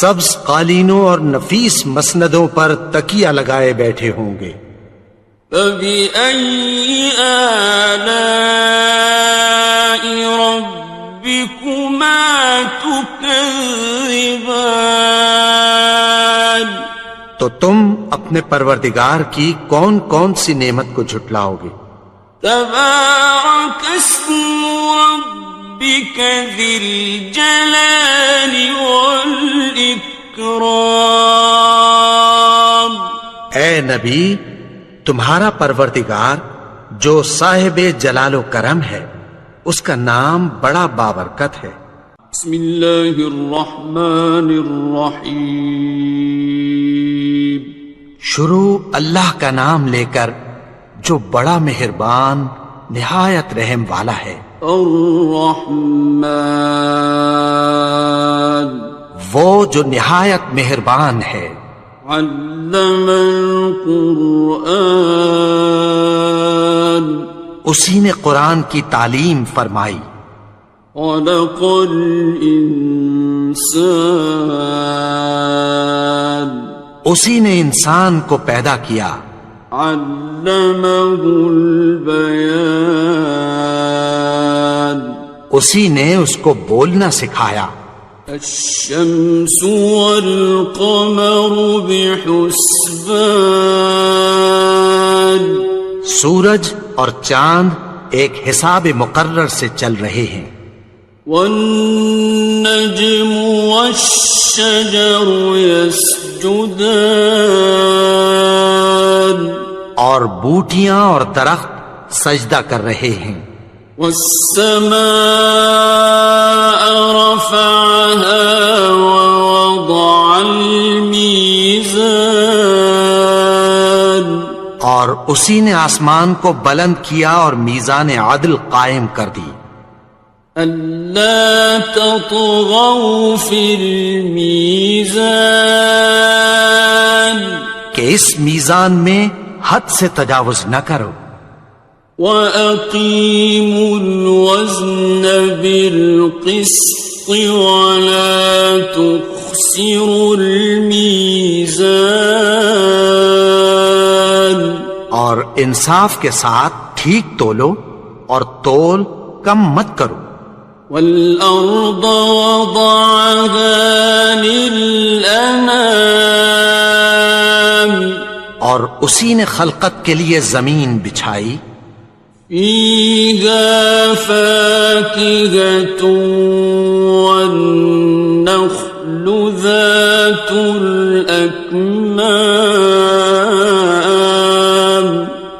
سبز قالینوں اور نفیس مسندوں پر تکیہ لگائے بیٹھے ہوں گے. فَبِأَيِّ آلَاءِ رَبِّكُمَا تُكَذِّبَانِ. تو تم اپنے پروردگار کی کون کون سی نعمت کو جھٹلاؤ گے؟ تبارك اسم ربك ذي الجلال والإكرام. اے نبی، تمہارا پروردگار جو صاحب جلال و کرم ہے، اس کا نام بڑا بابرکت ہے. بسم اللہ الرحمن الرحیم. شروع اللہ کا نام لے کر جو بڑا مہربان نہایت رحم والا ہے. الرحمن، وہ جو نہایت مہربان ہے. علم القرآن، اسی نے قرآن کی تعلیم فرمائی. خلق الانسان، اسی نے انسان کو پیدا کیا. علمہ البیان، اسی نے اس کو بولنا سکھایا. الشمس والقمر بحسبان، سورج اور چاند ایک حساب مقرر سے چل رہے ہیں. والنجم والشجر يسجدان، اور بوٹیاں اور درخت سجدہ کر رہے ہیں. والسماء رفعها ووضع الميزان، اور اسی نے آسمان کو بلند کیا اور میزان عدل قائم کر دی. ألا تطغوا في الميزان، کہ اس میزان میں حد سے تجاوز نہ کرو. وَأَقِيمُوا الْوَزْنَ بِالْقِسْطِ وَلَا تُخْسِرُوا الْمِيزَانَ، اور انصاف کے ساتھ ٹھیک تولو اور تول کم مت کرو. وَالْأَرْضَ وَضَعَهَا لِلْأَنَامِ، اور اسی نے خلقت کے لیے زمین بچھائی. فِيهَا فَاكِهَةٌ وَالنَّخْلُ ذَاتُ الْأَكْمَامِ،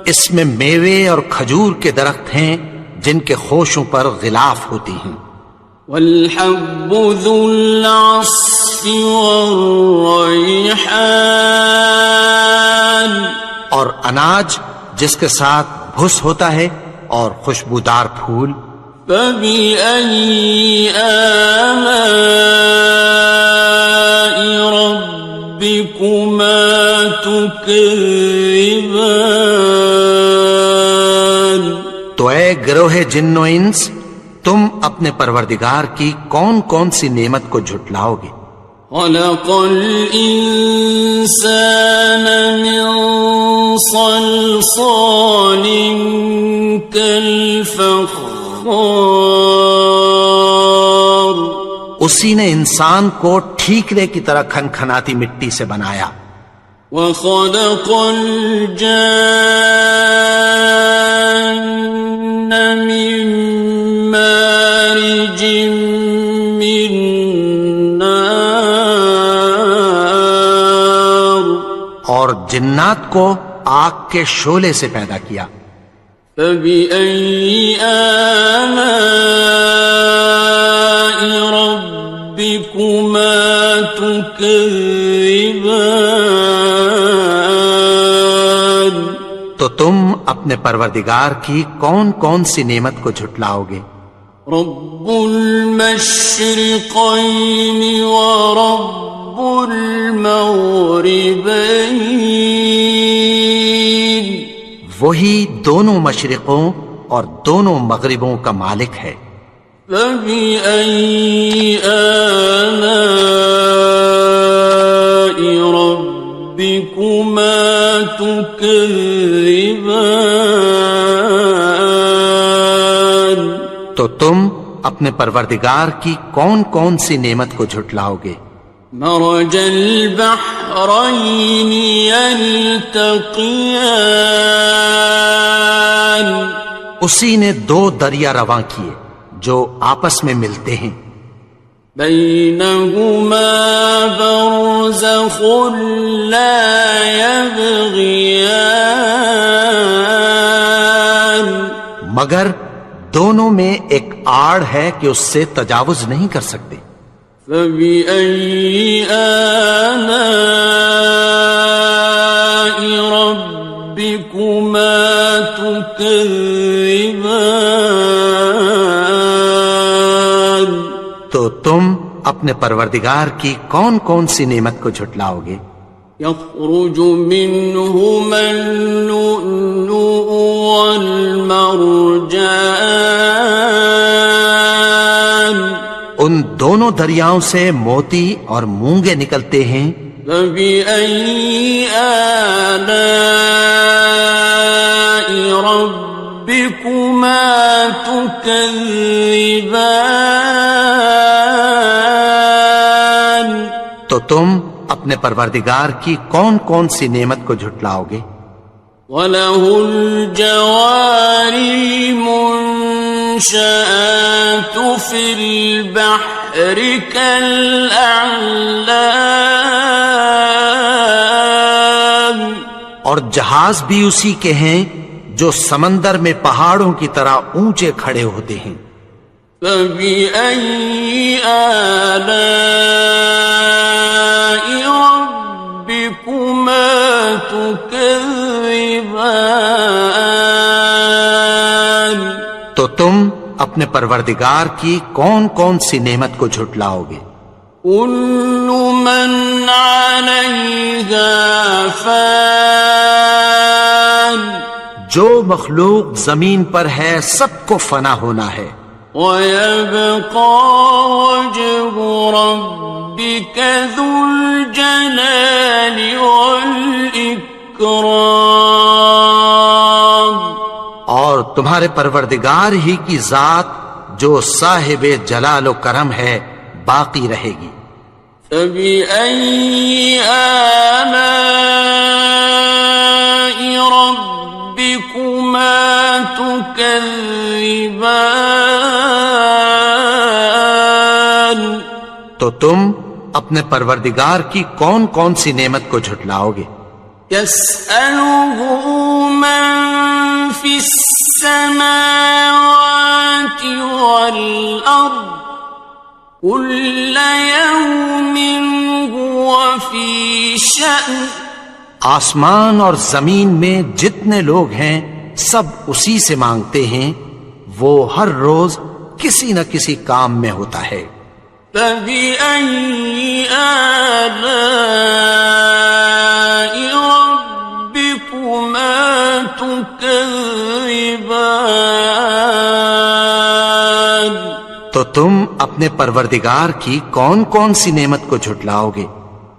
اس میں میوے اور کھجور کے درخت ہیں جن کے خوشوں پر غلاف ہوتی ہیں. وَالْحَبُّ ذُو الْعَصْفِ وَالرَّيْحَانِ، اور اناج جس کے ساتھ بھس ہوتا ہے اور خوشبودار پھول. فَبِأَيِّ آلَاءِ رَبِّكُمَا تُكَذِّبَانِ. تو اے گروہ جن و انس، تم اپنے پروردگار کی کون کون سی نعمت کو جھٹلاؤ گے؟ خلق الإنسان من صلصال كالفخار، اسی نے انسان کو ٹھیکرے کی طرح کھنکھناتی مٹی سے بنایا. وخلق الجان من مارج من نار، اور جنات کو آگ کے شعلے سے پیدا کیا. فبأي آلاء ربكما تكذبان. تو تم اپنے پروردگار کی کون کون سی نعمت کو جھٹلاؤ گے؟ رب المشرقين ورب المغربين، وہی دونوں مشرقوں اور دونوں مغربوں کا مالک ہے. فبأي آلاء ربكما تكذبان؟ تو تم اپنے پروردگار کی کون کون سی نعمت کو جھٹلاؤ گے؟ مرج البحرين يلتقيان، اسی نے دو دریا رواں کیے جو آپس میں ملتے ہیں، بينهما برزخ لا يبغيان، مگر دونوں میں ایک آڑ ہے کہ اس سے تجاوز نہیں کر سکتے۔ فبأي آلاء ربكما تكذبان؟ تو تم اپنے پروردگار کی کون کون سی نعمت کو جھٹلاؤ گے؟ يخرج منهما اللؤلؤ والمرجان، ان دونوں دریاؤں سے موتی اور مونگے نکلتے ہیں۔ فبأي آلاء ربكما تكذبان؟ تو تم اپنے پروردگار کی کون کون سی نعمت کو جھٹلاؤ گے؟ وَلَهُ الْجَوَارِ الْمُنشَآتُ فِي الْبَحْرِ كَالْأَعْلَامِ، اور جہاز بھی اسی کے ہیں جو سمندر میں پہاڑوں کی طرح اونچے کھڑے ہوتے ہیں۔ فَبِأَيِّ آلَاءِ رَبِّكُمَا تُكَذِّبَانِ؟ تو تم اپنے پروردگار کی کون کون سی نعمت کو جھٹلاؤ گے؟ كُلُّ مَنْ عَلَيْهَا فَانٍ، جو مخلوق زمین پر ہے سب کو فنا ہونا ہے، وَيَبْقَى وَجْهُ رَبِّكَ ذُو الْجَلَالِ وَالْإِكْرَامِ، اور تمہارے پروردگار ہی کی ذات جو صاحب جلال و کرم ہے باقی رہے گی۔ فَبِأَيِّ آلَاءِ رَبِّكُمَا تُكَذِّبَانِ؟ تو تم اپنے پروردگار کی کون کون سی نعمت کو جھٹلاؤ گے؟ يَسْأَلُهُ مَن فِي السَّمَاوَاتِ وَالْأَرْضِ كُلَّ يَوْمٍ هُوَ فِي شَأْنٍ، آسمان اور زمین میں جتنے لوگ ہیں سب اسی سے مانگتے ہیں، وہ ہر روز کسی نہ کسی کام میں ہوتا ہے۔ فَبِأَيِّ آلَاءِ رَبِّكُمَا تُكَذِّبَانِ؟ تو تم اپنے پروردگار کی کون کون سی نعمت کو جھٹلاؤ گے؟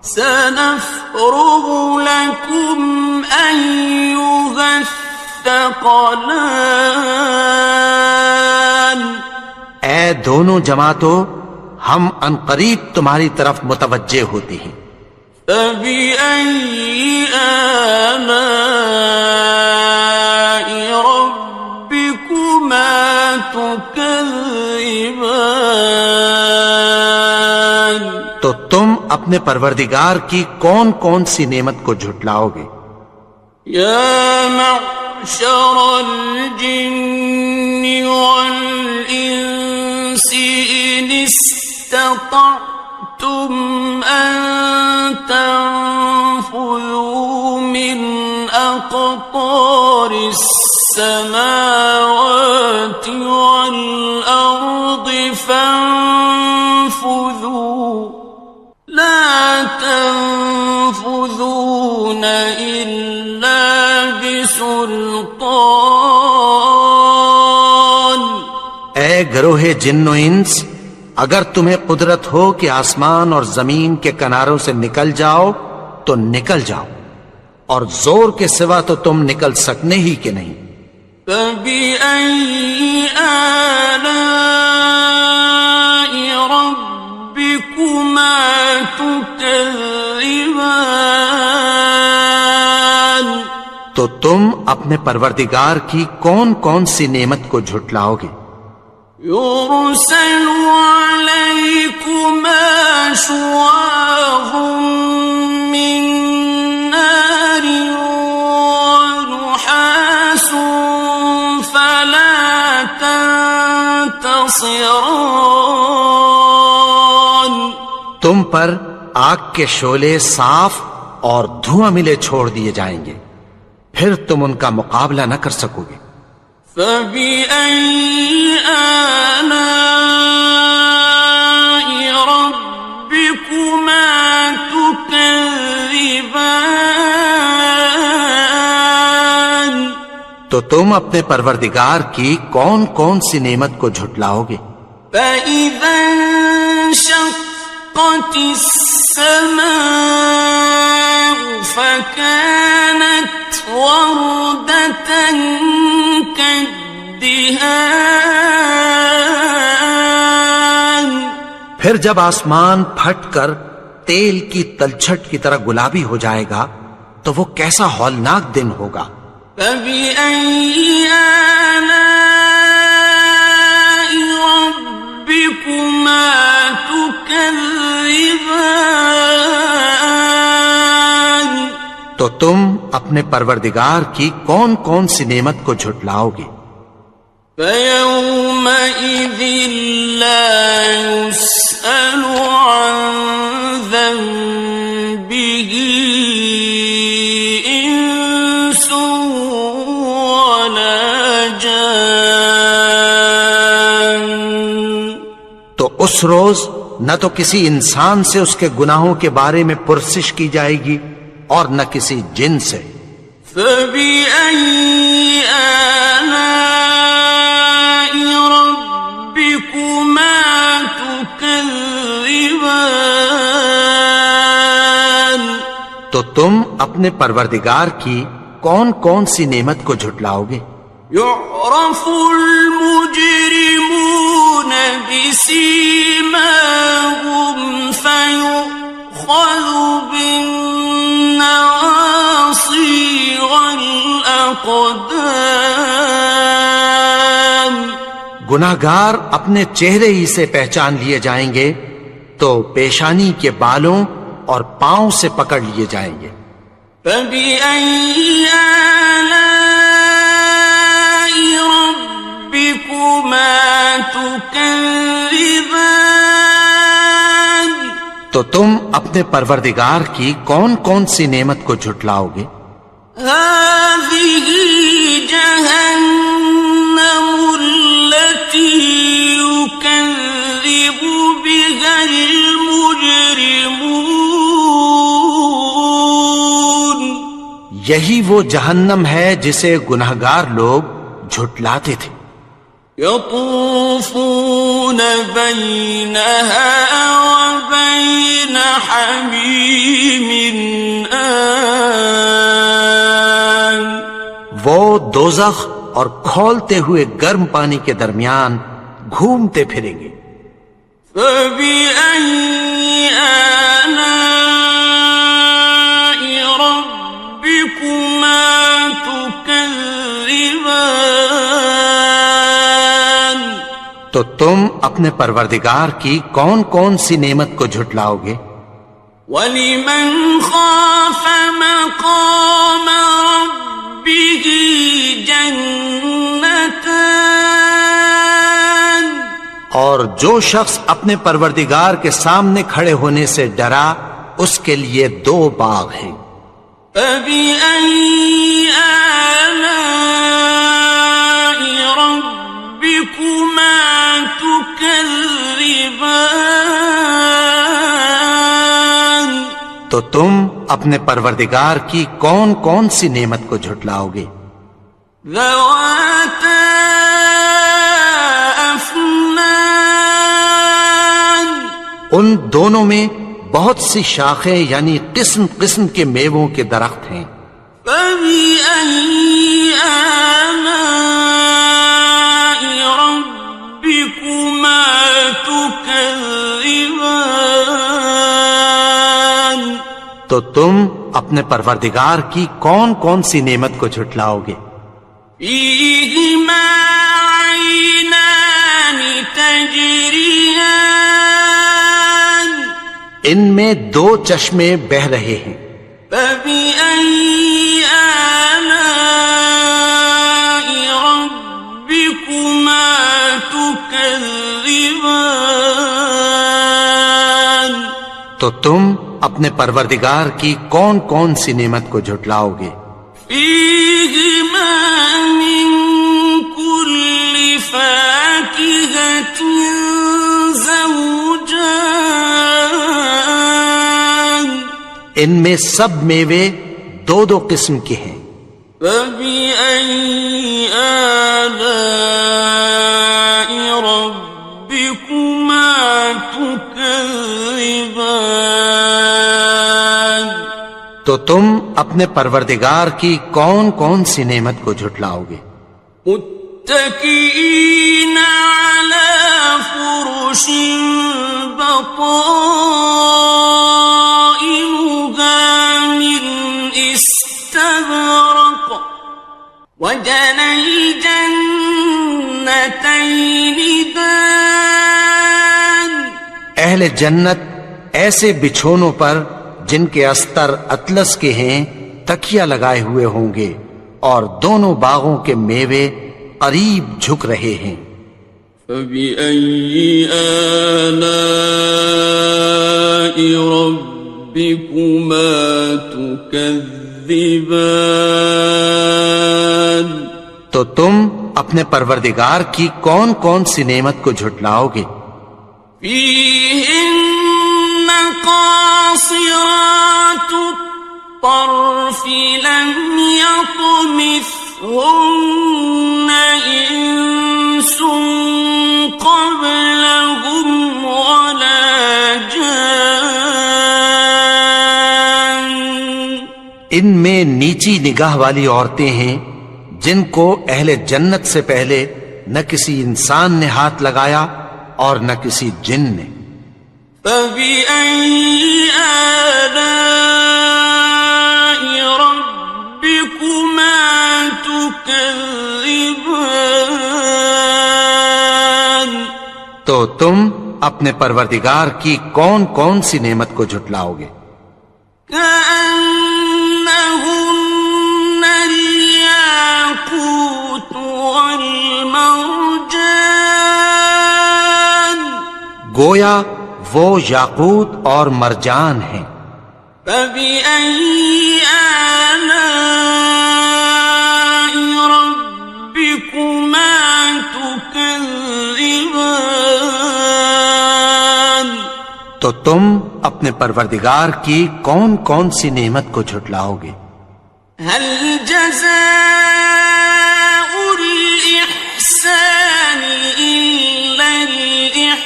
سَنَفْرُغُ لَكُمْ أَيُّهَ الثَّقَلَانِ، اے دونوں جماعتوں، ہم عنقریب تمہاری طرف متوجہ ہوتے ہیں۔ فَبِأَيِّ آلَاءِ رَبِّكُمَا تُكَذِّبَانِ؟ تو تم اپنے پروردگار کی کون کون سی نعمت کو جھٹلاؤ گے؟ يَا مَعْشَرَ الْجِنِّ وَالْإِنسِ إِنِ اسْتَطَعْتُمْ أَن تَنفُذُوا مِنْ أَقْطَارِ السَّمَاوَاتِ وَالْأَرْضِ فَانفُذُوا لَا تَنفُذُونَ إِلَّا بِسُلْطَانٍ۔ اے گروہ جن و انس، اگر تمہیں قدرت ہو کہ آسمان اور زمین کے کناروں سے نکل جاؤ تو نکل جاؤ، اور زور کے سوا تو تم نکل سکنے ہی کہ نہیں۔ فَبِأَيِّ آلَاءِ رَبِّكُمَا تُكَذِّبَانِ، تو تم اپنے پروردگار کی کون کون سی نعمت کو جھٹلاؤ گے؟ يُرْسَلُ عَلَيْكُمَا شُوَاظٌ مِّن نَّارٍ وَنُحَاسٌ فَلَا تَنتَصِرَانِ، تم پر آگ کے شعلے صاف اور دھواں ملے چھوڑ دیے جائیں گے، پھر تم ان کا مقابلہ نہ کر سکو گے۔ فَبِأَيِّ آلَاءِ رَبِّكُمَا تُكَذِّبَانِ، تو تم اپنے پروردگار کی کون کون سی نعمت کو جھٹلاؤ گے؟ فَإِذَا انشَقَّتِ السَّمَاءُ فَكَانَتْ وَرْدَةً كَالدِّهَانِ، پھر جب آسمان پھٹ کر تیل کی تلچھٹ کی طرح گلابی ہو جائے گا تو وہ کیسا ہولناک دن ہوگا۔ فَبِأَيِّ آلَاءِ رَبِّكُمَا تُكَذِّبَانِ، تو تم اپنے پروردگار کی کون کون سی نعمت کو جھٹلاؤ گے؟ فَيَوْمَئِذٍ لَا يُسْأَلُ عَنْ ذَنبِهِ إِنسٌ وَلَا جَانٌ، تو اس روز نہ تو کسی انسان سے اس کے گناہوں کے بارے میں پرسش کی جائے گی اور نہ کسی جن سے۔ فَبِأَيِّ آلَاءِ رَبِّكُمَا تُكَذِّبَانِ، تو تم اپنے پروردگار کی کون کون سی نعمت کو جھٹلاؤ گے؟ يُعْرَفُ الْمُجْرِمُونَ بِسِيمَاهُمْ فَيُؤْخَذُ بِالنَّوَاصِي وَالْأَقْدَامِ، گناہگار اپنے چہرے ہی سے پہچان لیے جائیں گے تو پیشانی کے بالوں اور پاؤں سے پکڑ لیے جائیں گے۔ فَبِأَيِّ آلَاءِ رَبِّكُمَا تُكَذِّبَانِ، تو تم اپنے پروردگار کی کون کون سی نعمت کو جھٹلاؤ گے؟ هَٰذِهِ جَهَنَّمُ الَّتِي يُكَذِّبُ بِهَا الْمُجْرِمُونَ، یہی وہ جہنم ہے جسے گناہگار لوگ جھٹلاتے تھے۔ يَطُوفُونَ بَيْنَهَا وَبَيْنَ حَمِيمٍ آنٍ، وہ دوزخ اور کھولتے ہوئے گرم پانی کے درمیان گھومتے پھریں گے۔ فَبِأَيِّ آلَاءِ رَبِّكُمَا تُكَذِّبَانِ، تو تم اپنے پروردگار کی کون کون سی نعمت کو جھٹلاؤ گے؟ وَلِمَنْ خَافَ مَقَامَ رَبِّهِ جَنَّتَانِ، اور جو شخص اپنے پروردگار کے سامنے کھڑے ہونے سے ڈرا اس کے لیے 2 باغ ہیں۔ فَبِأَيِّ آلَاءِ رَبِّكُمَا تُكَذِّبَانِ، تو تم اپنے پروردگار کی کون کون سی نعمت کو جھٹلاؤ گے؟ ذَوَاتَا أَفْنَانٍ أكنان ان دونوں میں بہت سی شاخیں یعنی قسم قسم کے میووں کے درخت ہیں. فبأي آلاء ربكما تكذبان تو تم اپنے پروردگار کی کون کون سی نعمت کو جھٹلاؤ گے؟ فيهما عينان تجريان ان میں دو چشمے بہ رہے ہیں. فبأي آلاء ربكما تكذبان تو تم اپنے پروردگار کی کون کون سی نعمت کو جھٹلاؤ گے؟ فيهما من كل فاكهة زوجان ان میں سب میوے دو دو قسم کے ہیں. فبأي آلاء ربكما تكذبان تو تم اپنے پروردگار کی کون کون سی نعمت کو جھٹلاؤ گے؟ متكئين على فرش بطائنها من استبرق وجنى الجنتين دان اہل جنت ایسے بچھونوں پر جن کے استر اطلس کے ہیں تکیہ لگائے ہوئے ہوں گے اور دونوں باغوں کے میوے قریب جھک رہے ہیں. فبأي آلاء ربكما تكذبان تو تم اپنے پروردگار کی کون کون سی نعمت کو جھٹلاؤ گے؟ فيهن قاصرات الطرف لم يطمثهن إنس قبلهم ولا جان ان میں نیچی نگاہ والی عورتیں ہیں جن کو اہل جنت سے پہلے نہ کسی انسان نے ہاتھ لگایا اور نہ کسی جن نے. فبأي آلاء ربكما تكذبان تو تم اپنے پروردگار کی کون کون سی نعمت کو جھٹلاؤ گے؟ كأنهن الياقوت والمرجان گویا وہ یاقوت اور مرجان ہیں. فبأي آلاء ربكما تكذبان تو تم اپنے پروردگار کی کون کون سی نعمت کو جھٹلاؤ گے؟ هل جزاء الإحسان إلا الإحسان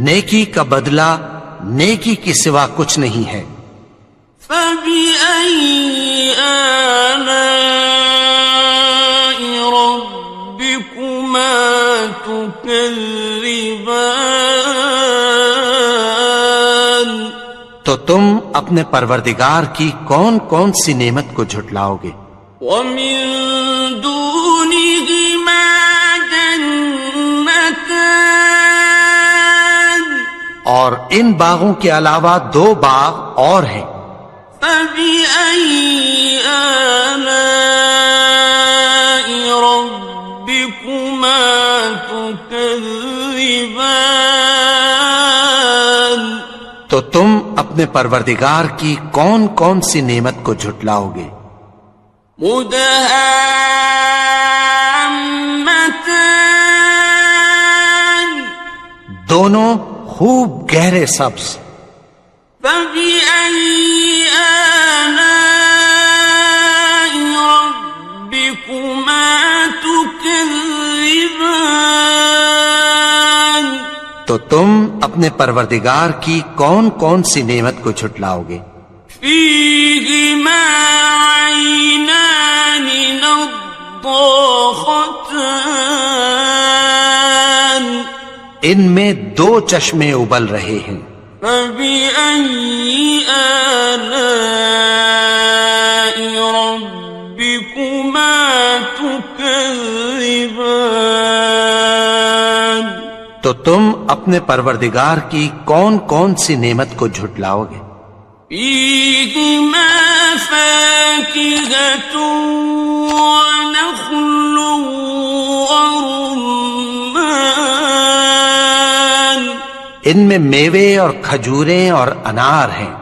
نیکی کا بدلہ نیکی کے سوا کچھ نہیں ہے. فبأي آلاء ربكما تكذبان تو تم اپنے پروردگار کی کون کون سی نعمت کو جھٹلاؤ گے؟ ومن دونهما جنتان اور ان باغوں کے علاوہ دو باغ اور ہیں. فبأي آلاء ربكما تكذبان تو تم اپنے پروردگار کی کون کون سی نعمت کو جھٹلاؤ گے؟ مدهامتان دونوں خوب گہرے سبز. فبأي آلاء ربكما تكذبان تو تم اپنے پروردگار کی کون کون سی نعمت کو جھٹلاؤ گے؟ فيهما عينان نضاختان ان میں دو چشمے ابل رہے ہیں، فبأي آلاء ربكما تكذبان تو تم اپنے پروردگار کی کون کون سی نعمت کو جھٹلاؤ گے؟ فيهما فاكهة ونخل ورمان ان میں میوے اور کھجوریں اور انار ہیں،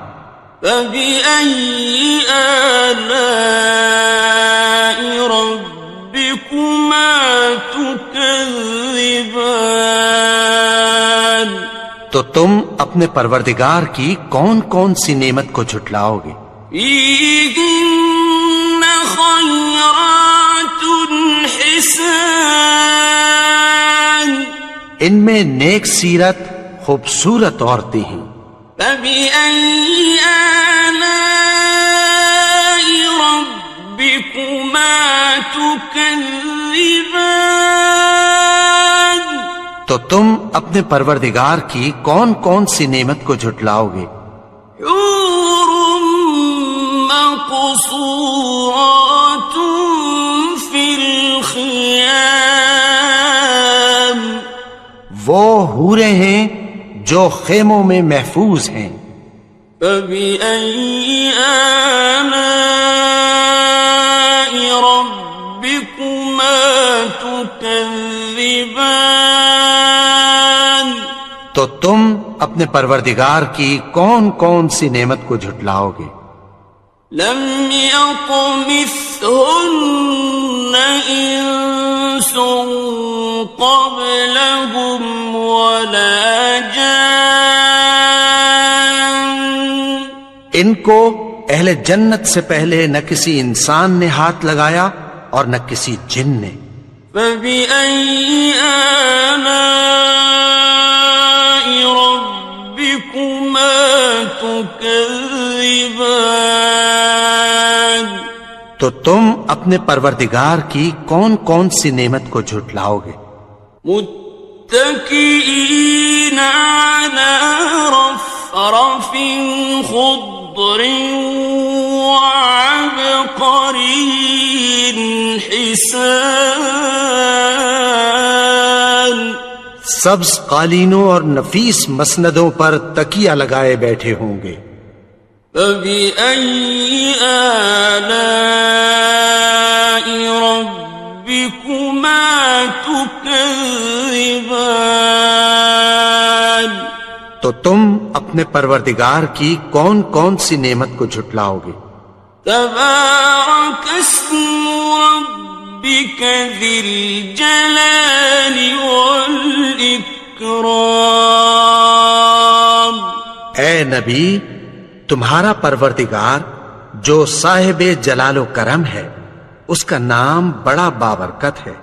فبأي آلاء ربكما تكذبان تو تم اپنے پروردگار کی کون کون سی نعمت کو جھٹلاؤ گے؟ فيهن خيرات حسان ان میں نیک سیرت خوبصورت عورتیں ہیں، فبأي آلاء ربكما تكذبان تو تم اپنے پروردگار کی کون کون سی نعمت کو جھٹلاؤ گے؟ حور مقصورات في الخيام وہ حوریں ہیں جو خیموں میں محفوظ ہیں، فبأي آلاء ربكما تكذبان تو تم اپنے پروردگار کی کون کون سی نعمت کو جھٹلاؤ گے؟ لم يطمثهن إنس قبلهم ولا جان ان کو اہل جنت سے پہلے نہ کسی انسان نے ہاتھ لگایا اور نہ کسی جن نے، فبأي آلاء ربكما تكذبان تو تم اپنے پروردگار کی کون کون سی نعمت کو جھٹلاؤ گے؟ متكئين على رفرف خضر وعبقري حسان سبز قالینوں اور نفیس مسندوں پر تکیہ لگائے بیٹھے ہوں گے، فبأي آلاء ربكما تكذبان تو تم اپنے پروردگار کی کون کون سی نعمت کو جھٹلاؤ گے؟ تبارك اسم ربك ذي الجلال والإكرام اے نبی، تمہارا پروردگار جو صاحب جلال و کرم ہے، اس کا نام بڑا بابرکت ہے۔